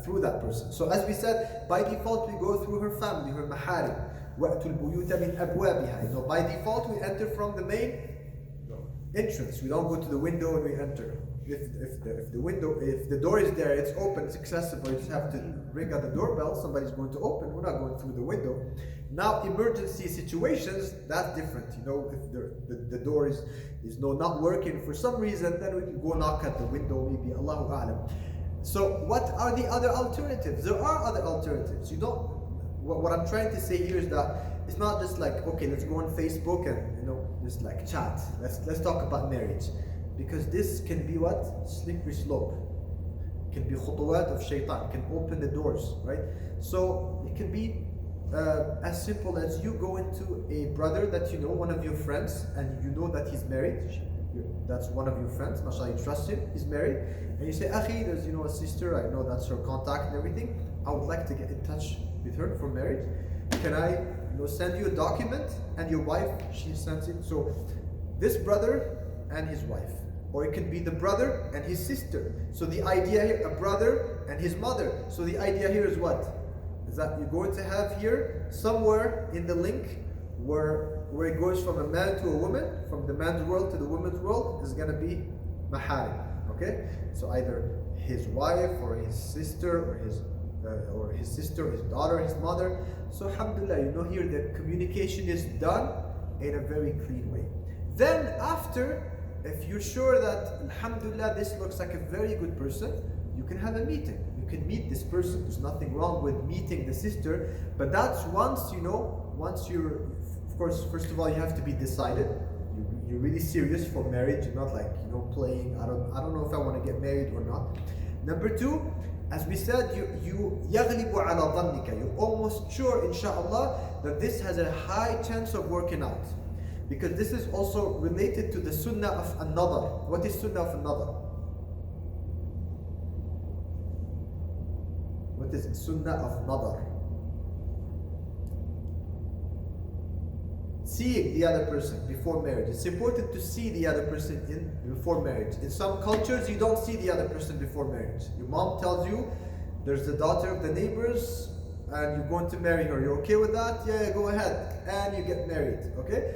through that person. So as we said, by default we go through her family, her maharim. وَأْتُوا الْبُيُوتَ مِنْ أَبْوَابِهَا. By default we enter from the main entrance. We don't go to the window and we enter. If the door is there, it's open, it's accessible, you just have to ring at the doorbell, somebody's going to open, we're not going through the window. Now emergency situations, that's different. If the door is not working for some reason, then we can go knock at the window, maybe, Allahu A'lam. So what are the other alternatives? There are other alternatives. What I'm trying to say here is that it's not just like, okay, let's go on Facebook and just like chat. Let's talk about marriage. Because this can be what? Slippery slope. It can be khutuwat of shaitan. It can open the doors, right? So it can be as simple as you go into a brother that one of your friends, and you know that he's married. That's one of your friends, mashallah, you trust him, he's married. And you say, Akhi, there's a sister, I know that's her contact and everything. I would like to get in touch with her for marriage. Can I send you a document? And your wife, she sends it. So this brother and his wife, or it can be the brother and his sister. So the idea here, a brother and his mother. So the idea here is what? Is that you're going to have here somewhere in the link where it goes from a man to a woman, from the man's world to the woman's world, is going to be maharim. Okay? So either his wife or his sister or his sister, his daughter, his mother. So alhamdulillah, here the communication is done in a very clean way. Then after, if you're sure that alhamdulillah this looks like a very good person, you can have a meeting. You can meet this person. There's nothing wrong with meeting the sister, but that's once you're, of course, first of all, you have to be decided. You're really serious for marriage. You're not like, playing, I don't know if I want to get married or not. Number two, as we said, you يَغْلِبُ عَلَى ظَنِّكَ. You're almost sure, inshallah, that this has a high chance of working out. Because this is also related to the sunnah of an-nadar. What is sunnah of an-nadar? What is sunnah of nadar? Seeing the other person before marriage. It's important to see the other person before marriage. In some cultures, you don't see the other person before marriage. Your mom tells you, there's the daughter of the neighbors, and you're going to marry her. You're okay with that? Yeah, go ahead. And you get married, okay?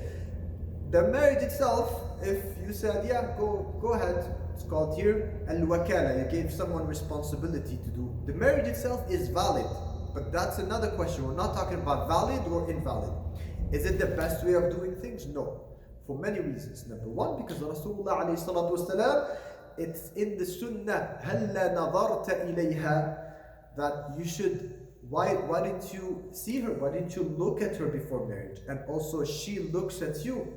The marriage itself, if you said, yeah, go ahead, it's called here al-wakala, you gave someone responsibility to do. The marriage itself is valid, but that's another question. We're not talking about valid or invalid. Is it the best way of doing things? No. For many reasons. Number one, because Rasulullah alayhi salatu wasalam, it's in the sunnah, هَلَّا نَظَرْتَ إِلَيْهَا, that you should, why didn't you see her? Why didn't you look at her before marriage? And also she looks at you.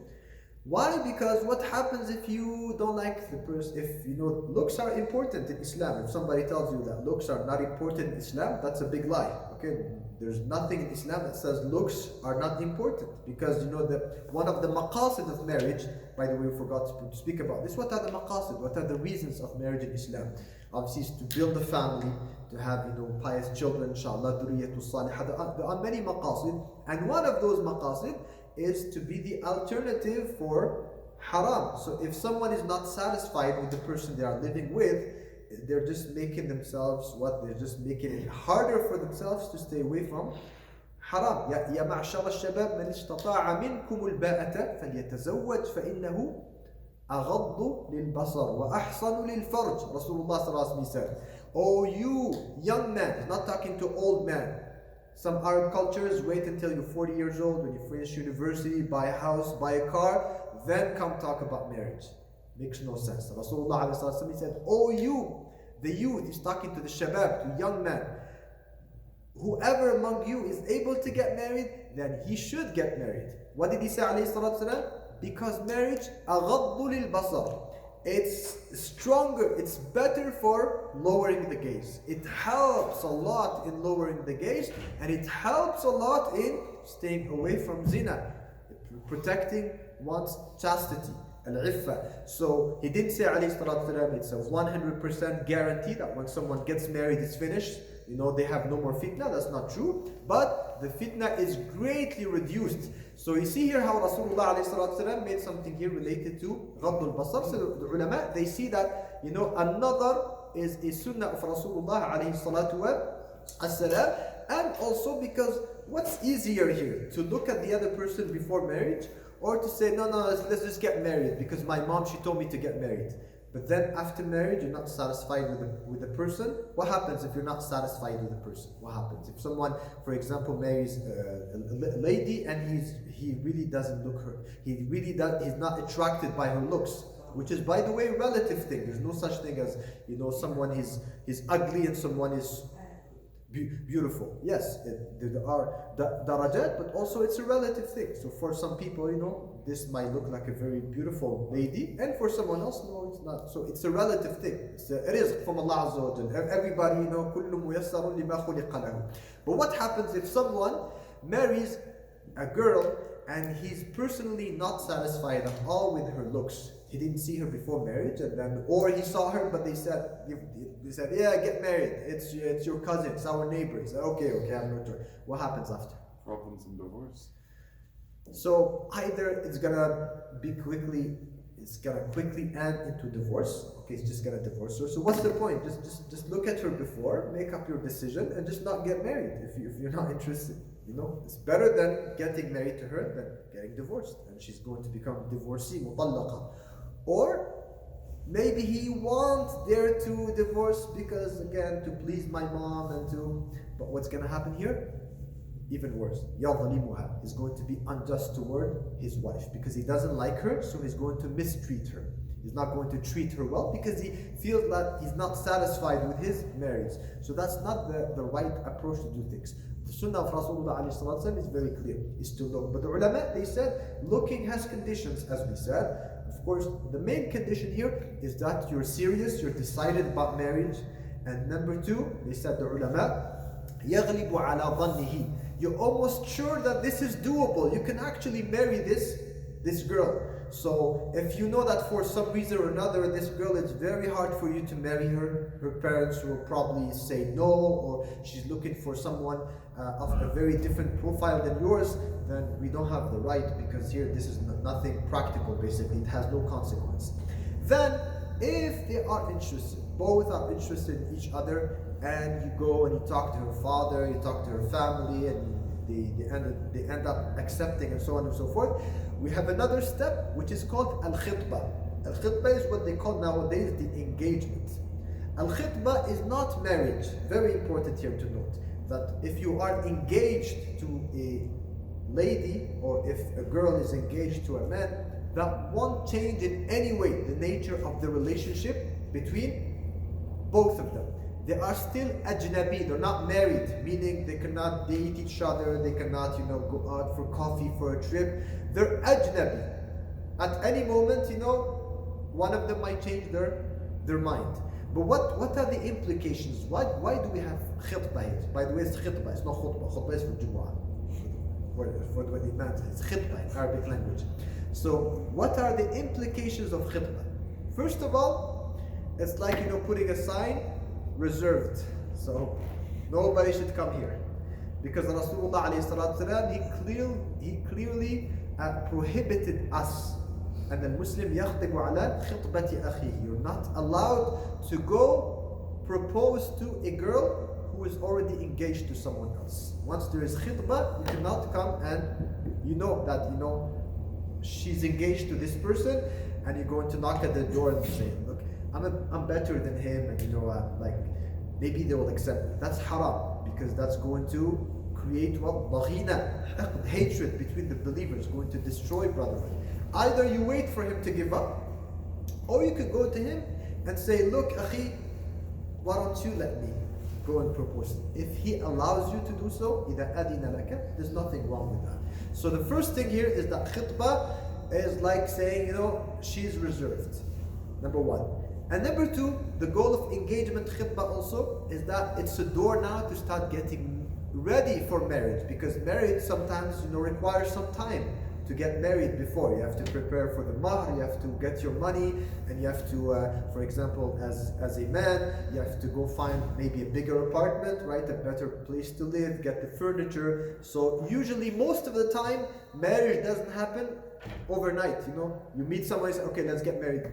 Why? Because what happens if you don't like the person? If you know looks are important in Islam. If somebody tells you that looks are not important in Islam, that's a big lie. Okay, there's nothing in Islam that says looks are not important, because you know that one of the maqasid of marriage. By the way, we forgot to speak about this. What are the maqasid? What are the reasons of marriage in Islam? Obviously, it's to build a family, to have pious children. Inshallah, duriyatu salihah. There are many maqasid, and one of those maqasid is to be the alternative for haram. So if someone is not satisfied with the person they are living with, they're just making themselves they're just making it harder for themselves to stay away from haram. يا معشر الشباب من استطاع منكم الباءة فليتزوج فإنه أغض للبصر وأحصن للفرج. Rasulullah sallallahu alaihi wasallam said, "Oh, you young man," he's not talking to old man. Some Arab cultures wait until you're 40 years old, when you finish university, buy a house, buy a car, then come talk about marriage. Makes no sense. Rasulullah ﷺ, he said, "Oh you, the youth," he's talking to the shabab, to young men. "Whoever among you is able to get married, then he should get married." What did he say, alayhi salatu wasalam? Because marriage, أَغَضُّ لِلْبَصَرِ, it's stronger, it's better for lowering the gaze. It helps a lot in lowering the gaze, and it helps a lot in staying away from zina, protecting one's chastity, al-iffa. So he didn't say, alayhi salatu wasalam, it's a 100% guarantee that when someone gets married, it's finished. They have no more fitna. That's not true. But the fitna is greatly reduced. So you see here how Rasulullah ﷺ made something here related to غض البصر. So the ulama, they see that, another is a sunnah of Rasulullah ﷺ. And also because what's easier here? To look at the other person before marriage, or to say, no, let's just get married because my mom, she told me to get married. But then after marriage, you're not satisfied with the person. What happens if you're not satisfied with the person? What happens if someone, for example, marries a lady and he really doesn't look her, he's not attracted by her looks, which is, by the way, a relative thing. There's no such thing as, someone is ugly and someone is beautiful. Yes, there are darajat, but also it's a relative thing. So for some people, this might look like a very beautiful lady, and for someone else, no, it's not. So it's a relative thing. It's a rizq from Allah Azza wa Jalla. Everybody, كُلُّ مُيَسَّرٌ لِمَا خُلِقَ لَهُ. But what happens if someone marries a girl and he's personally not satisfied at all with her looks? He didn't see her before marriage, or he saw her, but they said, yeah, get married. It's your cousin, it's our neighbor. He said, okay, I have no choice. What happens after? Problems in divorce. So either it's gonna quickly end into divorce. Okay, it's just gonna divorce her. So what's the point? Just look at her before, make up your decision, and just not get married if you're not interested. It's better than getting married to her than getting divorced, and she's going to become divorcee, mutallaqa. Or maybe he wants there to divorce because, again, to please my mom but what's going to happen here? Even worse. يَظْلِمُهَا. He's going to be unjust toward his wife because he doesn't like her, so he's going to mistreat her. He's not going to treat her well because he feels that he's not satisfied with his marriage. So that's not the right approach to do things. The sunnah of Rasulullah ﷺ is very clear. Is to look. But the ulama, they said, looking has conditions, as we said. Of course, the main condition here is that you're serious, you're decided about marriage. And number two, they said, the ulama, يَغْلِبُ عَلَى ظَنِّهِ. You're almost sure that this is doable. You can actually marry this girl. So if you know that for some reason or another, this girl, it's very hard for you to marry her, her parents will probably say no, or she's looking for someone of a very different profile than yours, then we don't have the right, because here this is nothing practical, basically. It has no consequence. Then, if they are interested, both are interested in each other, and you go and you talk to her father, you talk to her family, and they end up accepting, and so on and so forth. We have another step which is called al-khitbah. Al-khitbah is what they call nowadays the engagement. Al-khitbah is not marriage. Very important here to note that if you are engaged to a lady or if a girl is engaged to a man, that won't change in any way the nature of the relationship between both of them. They are still ajnabi, they're not married, meaning they cannot date each other, they cannot, go out for coffee, for a trip. They're ajnabi. At any moment, one of them might change their mind. But what are the implications? Why do we have khitbah here? By the way, it's khitbah, it's not khutbah. Khutbah is for Jumu'ah. For what it meant, it's khitbah in Arabic language. So, what are the implications of khitbah? First of all, it's like, putting a sign, reserved. So, nobody should come here. Because Rasulullah ﷺ, he clearly prohibited us. And the Muslim يخطب على خطبة أخيه. You're not allowed to go propose to a girl who is already engaged to someone else. Once there is khitbah, you cannot come and she's engaged to this person, and you're going to knock at the door and say, look, I'm better than him, and maybe they will accept me. That's haram, because that's going to create what? Baghina, hatred between the believers, going to destroy brotherhood. Either you wait for him to give up, or you could go to him and say, look, akhi, why don't you let me go and propose? If he allows you to do so, إِذَا أَذِنَ لَكَ, there's nothing wrong with that. So the first thing here is that khitbah is like saying, she's reserved. Number one. And number two, the goal of engagement khitbah also is that it's a door now to start getting ready for marriage, because marriage sometimes requires some time to get married before. You have to prepare for the mahr, you have to get your money, and you have to, for example, as a man, you have to go find maybe a bigger apartment, right? A better place to live, get the furniture. So usually, most of the time, marriage doesn't happen overnight. You meet somebody, say, okay, let's get married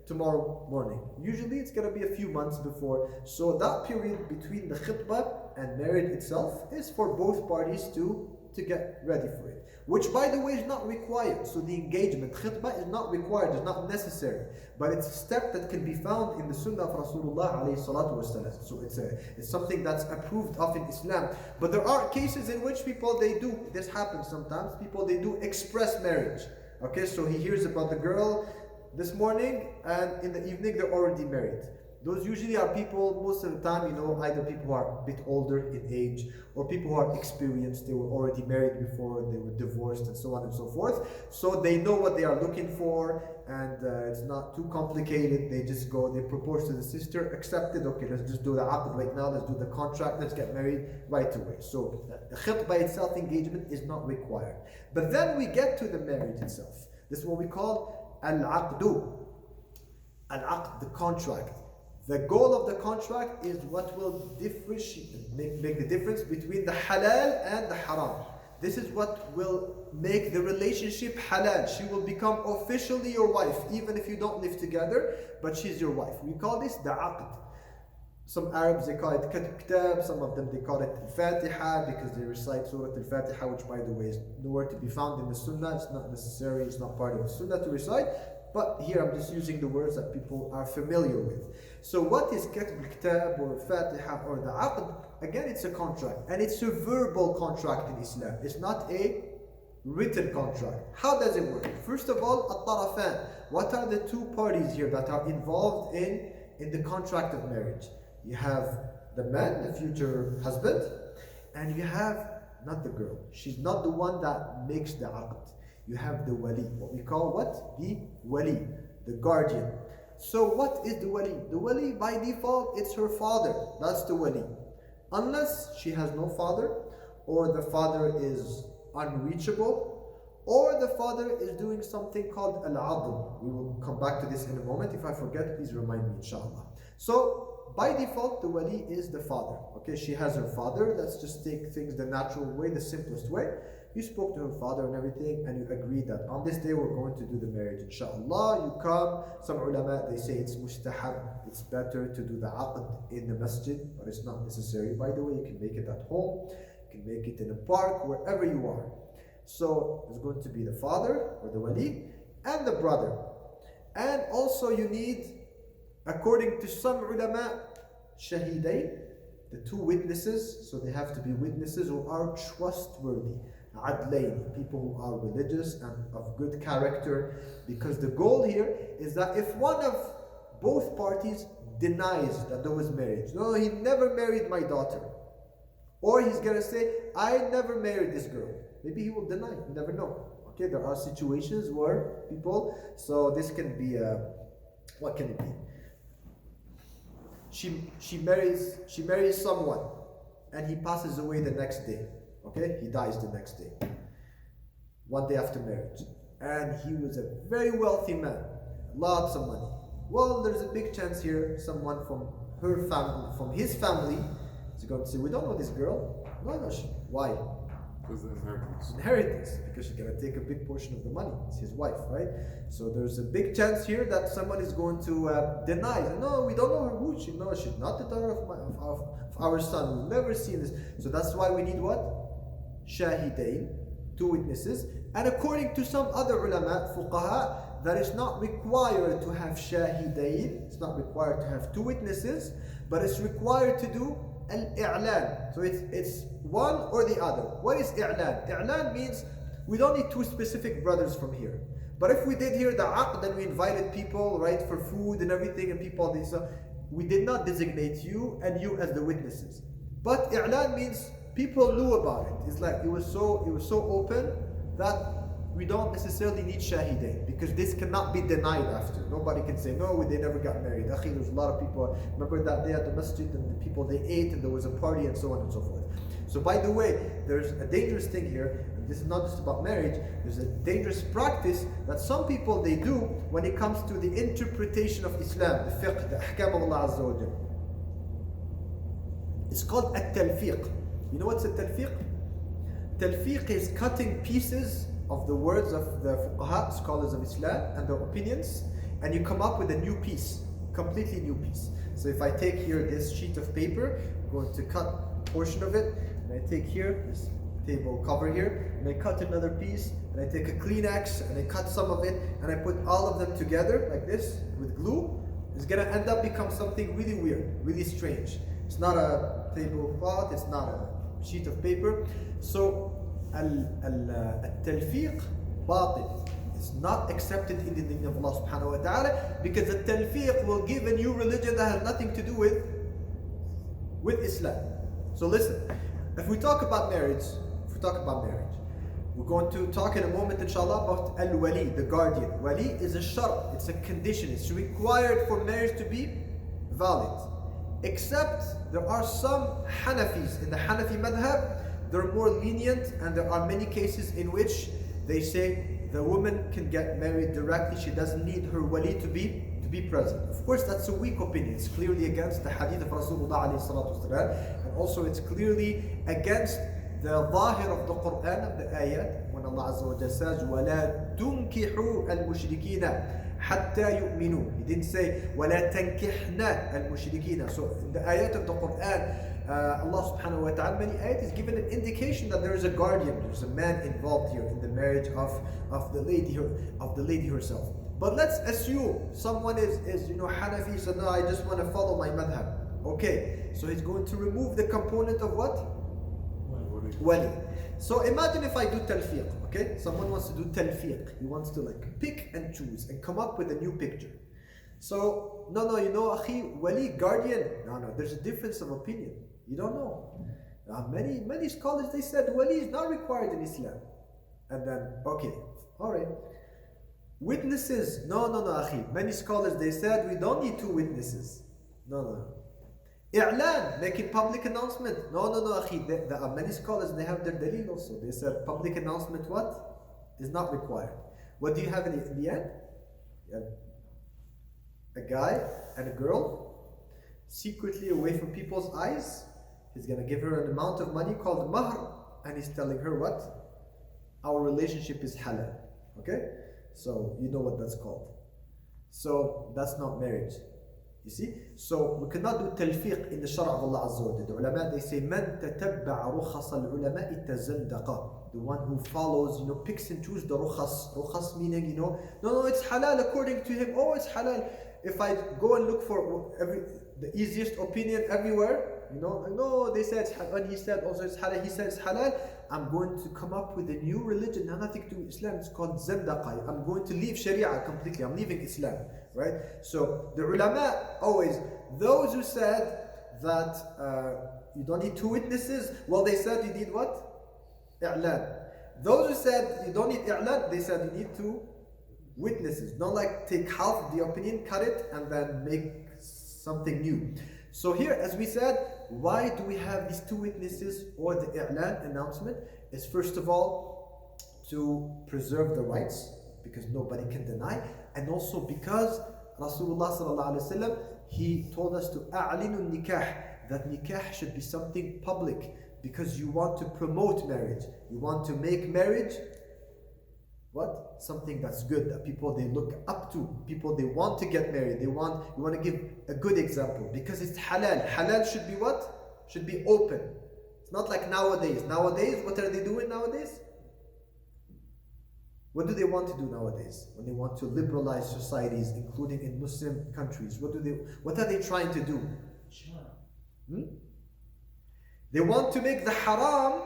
tomorrow morning. Usually, it's gonna be a few months before. So that period between the khitbah and marriage itself is for both parties to get ready for it. Which, by the way, is not required. So the engagement, khitbah, is not required, it's not necessary. But it's a step that can be found in the sunnah of Rasulullah alayhi salatu wasalam. So it's something that's approved of in Islam. But there are cases in which people, this happens sometimes, they do express marriage. Okay, so he hears about the girl this morning, and in the evening they're already married. Those usually are people, most of the time, either people who are a bit older in age, or people who are experienced, they were already married before, they were divorced, and so on and so forth. So they know what they are looking for, and it's not too complicated. They just go, they propose to the sister, accepted, okay, let's just do the aqd right now, let's do the contract, let's get married right away. So the khitbah itself, engagement, is not required. But then we get to the marriage itself. This is what we call al-aqdu. Al-aqd, the contract. The goal of the contract is what will make the difference between the halal and the haram. This is what will make the relationship halal. She will become officially your wife, even if you don't live together, but she's your wife. We call this the aqd. Some Arabs, they call it kitab, some of them they call it al-Fatiha, because they recite Surah al-Fatiha, which, by the way, is nowhere to be found in the Sunnah. It's not necessary, it's not part of the Sunnah to recite. But here I'm just using the words that people are familiar with. So what is kitab or Fatiha or the aqd? Again, it's a contract, and it's a verbal contract in Islam. It's not a written contract. How does it work? First of all, at-tarafan. What are the two parties here that are involved in the contract of marriage? You have the man, the future husband, and you have not the girl. She's not the one that makes the aqd. You have the wali, what we call what? The wali, the guardian. So what is the wali? The wali, by default, it's her father. That's the wali. Unless she has no father, or the father is unreachable, or the father is doing something called al-adl. We will come back to this in a moment. If I forget, please remind me, inshallah. So by default, the wali is the father. Okay, she has her father. Let's just take things the natural way, the simplest way. You spoke to her father and everything, and you agreed that on this day we're going to do the marriage, inshallah. You come, some ulama, they say it's mustahab, it's better to do the aqd in the masjid, but it's not necessary. By the way, you can make it at home, you can make it in a park, wherever you are. So it's going to be the father or the wali and the brother. And also you need, according to some ulama, shahidain, the two witnesses. So they have to be witnesses who are trustworthy. Adlain, people who are religious and of good character. Because the goal here is that if one of both parties denies that there was marriage, no, he never married my daughter, or he's gonna say, I never married this girl. Maybe he will deny, you never know. Okay, there are situations where people, so this can be, what can it be? She marries someone, and he passes away the next day. Okay, he dies the next day, one day after marriage, and he was a very wealthy man, lots of money. Well, there's a big chance here someone from her family, from his family, is going to say, we don't know this girl. No, why? Because the inheritance. Inheritance, because she's going to take a big portion of the money. It's his wife, right? So there's a big chance here that someone is going to deny. No, we don't know her. Who she? No, she's not the daughter of our son. We've never seen this. So that's why we need what? Shahidain, two witnesses. And according to some other ulama, fuqaha, that is not required to have shahidain. It's not required to have two witnesses, but it's required to do al-i'lan. So it's one or the other. What is i'lan? I'lan means we don't need two specific brothers from here. But if we did here the aqd and we invited people, right, for food and everything, and people, we did not designate you and you as the witnesses. But i'lan means people knew about it. It's like it was so open that we don't necessarily need shahidain, because this cannot be denied after. Nobody can say, no, they never got married. Akhi, there's a lot of people, remember that day at the masjid, and the people, they ate and there was a party and so on and so forth. So by the way, there's a dangerous thing here, and this is not just about marriage, there's a dangerous practice that some people, they do when it comes to the interpretation of Islam, the fiqh, the ahkam of Allah Azza wa Jal. It's called at-talfiq. You know what's a talfiq? Talfiq is cutting pieces of the words of the fuqaha, scholars of Islam, and their opinions, and you come up with a new piece, completely new piece. So if I take here this sheet of paper, I'm going to cut a portion of it, and I take here this table cover here, and I cut another piece, and I take a Kleenex, and I cut some of it, and I put all of them together like this with glue. It's gonna end up become something really weird, really strange. It's not a tablecloth, it's not a sheet of paper. So التلفيق باطل. It's not accepted in the deen of Allah subhanahu wa ta'ala, because the talfiq will give a new religion that has nothing to do with Islam. So listen, if we talk about marriage, we're going to talk in a moment inshallah about al-wali, the guardian. Wali is a shart, it's a condition, it's required for marriage to be valid. Except there are some Hanafis in the Hanafi madhab, they're more lenient, and there are many cases in which they say the woman can get married directly, she doesn't need her wali to be present. Of course, that's a weak opinion. It's clearly against the hadith of Rasulullah alayhi salatu wasalam, and also it's clearly against the zahir of the Quran, of the ayat, when Allah Azza wa Jalla says, وَلَا تُنْكِحُوا الْمُشْرِكِينَ حَتَّى يُؤْمِنُوا. He didn't say, وَلَا تَنْكِحْنَا الْمُشْرِكِينَ. So in the ayat of the Quran, Allah subhanahu wa ta'ala, many ayat is given an indication that there is a guardian, there's a man involved here in the marriage of the lady herself. But let's assume someone is Hanafi, so no, I just want to follow my madhab. Okay, so he's going to remove the component of what? Wali. So imagine if I do talfiq, okay? Someone wants to do talfiq. He wants to like pick and choose and come up with a new picture. So, no, akhi, wali, guardian. No, there's a difference of opinion. You don't know. Many scholars, they said wali is not required in Islam. And then, okay, all right. Witnesses, no, akhi. Many scholars, they said we don't need two witnesses. No. I'lan, making public announcement. No, akhi. There are many scholars, they have their dalil also. They said public announcement, what? Is not required. What do you have in the end? You have a guy and a girl, secretly away from people's eyes. He's going to give her an amount of money called mahr, and he's telling her what? Our relationship is halal. Okay? So you know what that's called. So that's not marriage. You see? So we cannot do talfiq in the shara of Allah Azza wa Jalla. The ulama, they say, man tatabba'a rukhas al-ulama'i tazandaqa. the one who follows, picks and chooses the rukhas meaning, no, it's halal according to him. Oh, it's halal. If I go and look for the easiest opinion everywhere, no, they said, when he said also it's halal, he said it's halal, I'm going to come up with a new religion, nothing to do with Islam. It's called Zandaqa. I'm going to leave Sharia completely. I'm leaving Islam, right? So the ulama always, those who said that you don't need two witnesses, well, they said you need what? I'lan. Those who said you don't need i'lan, they said you need two witnesses. Don't like take half the opinion, cut it, and then make something new. So here, as we said, why do we have these two witnesses or the i'lan announcement? Is first of all to preserve the rights, because nobody can deny, and also because Rasulullah sallallahu alaihi wasallam, he told us to a'linu nikah, that nikah should be something public, because you want to promote marriage. You want to make marriage what? Something that's good, that people they look up to, people they want to get married. You want to give a good example, because it's halal. Halal should be what? Should be open. It's not like nowadays. Nowadays, what are they doing nowadays? What do they want to do nowadays? When they want to liberalize societies, including in Muslim countries, what are they trying to do? They want to make the haram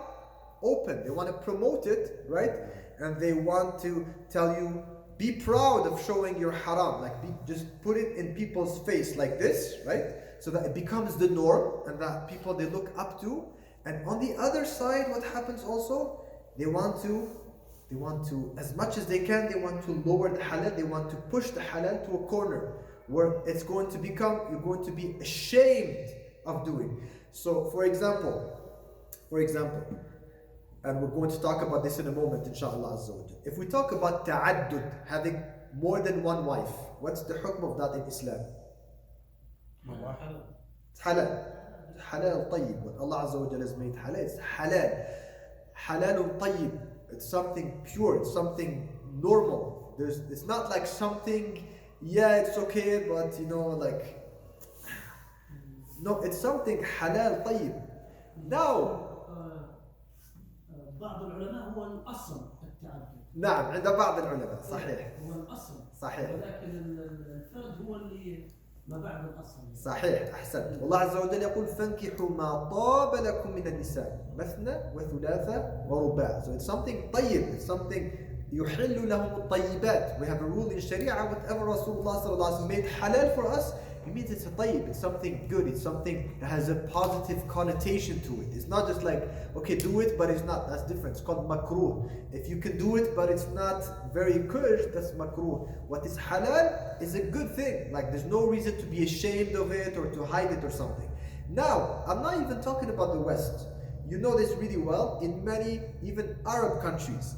open. They want to promote it, right? And they want to tell you, be proud of showing your haram. Just put it in people's face like this, right? So that it becomes the norm, and that people they look up to. And on the other side, what happens also? They want to, as much as they can, they want to lower the halal. They want to push the halal to a corner where it's going to become, you're going to be ashamed of doing. So, for example, and we're going to talk about this in a moment, inshallah azza wa jal. If we talk about ta'addud, having more than one wife, what's the hukm of that in Islam? It's halal. It's halal tayyib. What Allah azza wa jal has made halal, it's halal. Halalun tayyib. It's something pure, it's something normal. It's not like something, it's okay, but no, it's something halal tayyib. Now, بعض العلماء هو الأصل التعدد. نعم، عند بعض العلماء صحيح. هو الأصل. صحيح. ولكن الفرد هو اللي ما بعد الأصل. صحيح، أحسنت. والله عز وجل يقول فانكحوا ما طاب لكم من النساء مثنى وثلاثة ورباع. So it's something طيب, it's something يحل لهم الطيبات. We have a rule in Sharia, whatever Rasulullah sallallahu alaihi wasallam made halal for us, it means it's a tayyib, it's something good, it's something that has a positive connotation to it. It's not just like, okay, do it, but it's not. That's different. It's called makruh. If you can do it, but it's not very good, that's makruh. What is halal is a good thing. Like, there's no reason to be ashamed of it or to hide it or something. Now, I'm not even talking about the West. You know this really well. In many, even Arab countries,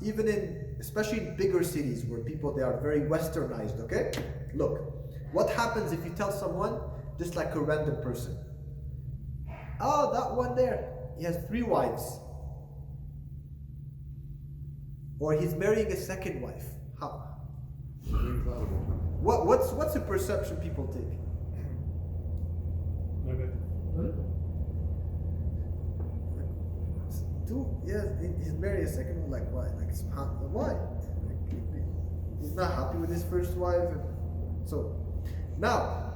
especially in bigger cities where people, they are very westernized, okay? Look. What happens if you tell someone, just like a random person, oh, that one there, he has 3 wives. Or he's marrying a second wife. How? What's the perception people take? He's marrying a second one, like why? Why? He's not happy with his first wife. So, now,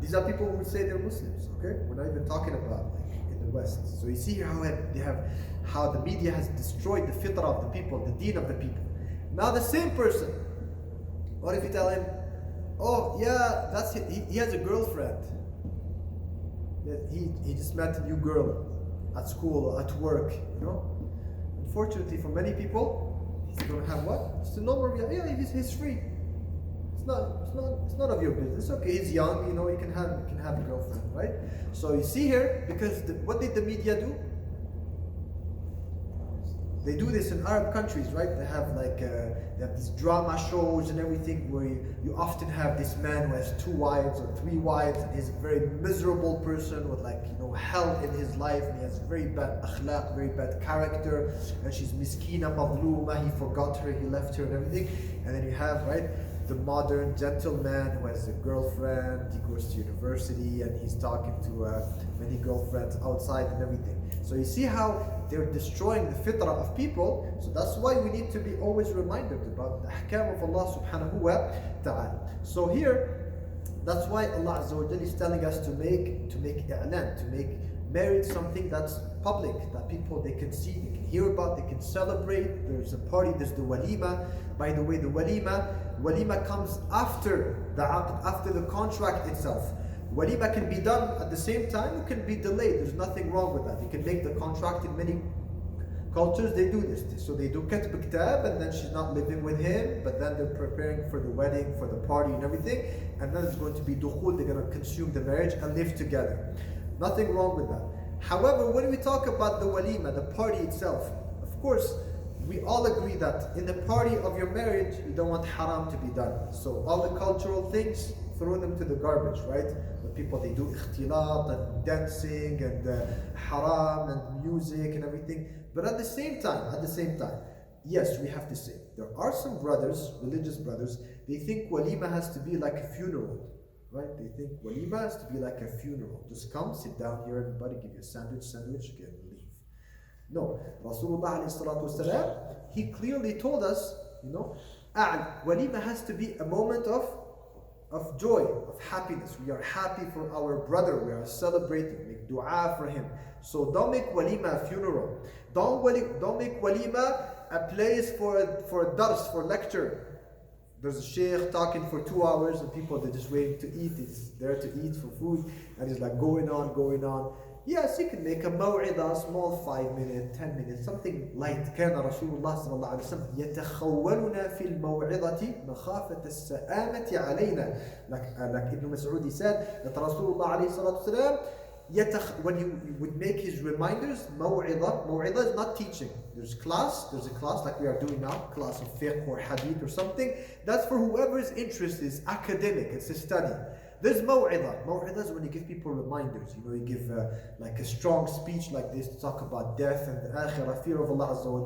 these are people who would say they're Muslims, okay? We're not even talking about in the West. So you see how the media has destroyed the fitrah of the people, the deen of the people. Now the same person, what if you tell him, oh yeah, that's it. He has a girlfriend. He just met a new girl at school, at work, Unfortunately for many people, he's going to have what? Just a normal, he's free. It's not of your business. Okay, he's young, he can have a girlfriend, right? So you see here, because what did the media do? They do this in Arab countries, right? They have they have these drama shows and everything where you often have this man who has 2 wives or 3 wives, and he's a very miserable person with hell in his life, and he has very bad akhlaq, very bad character, and she's miskina, mazluma, he forgot her, he left her and everything. And then you have, right? the modern gentleman who has a girlfriend, he goes to university and he's talking to many girlfriends outside and everything. So you see how they're destroying the fitrah of people. So that's why we need to be always reminded about the ahkam of Allah subhanahu wa ta'ala. So here, that's why Allah Azza wa Jalla is telling us to make i'lan, to make marriage something that's public, that people, they can see, they can hear about, they can celebrate. There's a party, there's the walima. By the way, the walima comes after the aqd, after the contract itself. Walima can be done at the same time, it can be delayed. There's nothing wrong with that. You can make the contract. In many cultures, they do this. So they do katb kitab, and then she's not living with him, but then they're preparing for the wedding, for the party and everything, and then it's going to be dukhul, they're going to consume the marriage and live together. Nothing wrong with that. However, when we talk about the walima, the party itself, of course, we all agree that in the party of your marriage, you don't want haram to be done. So all the cultural things, throw them to the garbage, right? The people, they do ikhtilat and dancing and haram and music and everything. But at the same time, yes, we have to say, there are some brothers, religious brothers, they think walima has to be like a funeral. Right? They think walima has to be like a funeral. Just come, sit down here, everybody, give you a sandwich, again, leave. No. Rasulullah alayhi salatu wasalam, he clearly told us, walima has to be a moment of joy, of happiness. We are happy for our brother, we are celebrating, make dua for him. So don't make walima a funeral. Don't make walima a place for a dars, for lecture. There's a shaykh talking for 2 hours and people, they're just waiting to eat. He's there to eat for food and he's like going on. Yes, you can make a maw'idah, small 5 minutes, 10 minutes, something light. كان رسول الله صلى الله عليه وسلم يتخولنا في الموعظة مخافة السآمة علينا. Like Ibn Mas'ud said that Rasulullah عليه الصلاة والسلام, when he would make his reminders, maw'idah is not teaching. There's a class like we are doing now, class of fiqh or hadith or something. That's for whoever's interest is academic, it's a study. There's maw'idah. Maw'idah is when you give people reminders. You give like a strong speech like this to talk about death and the akhirah, fear of Allah Azza wa Jalla.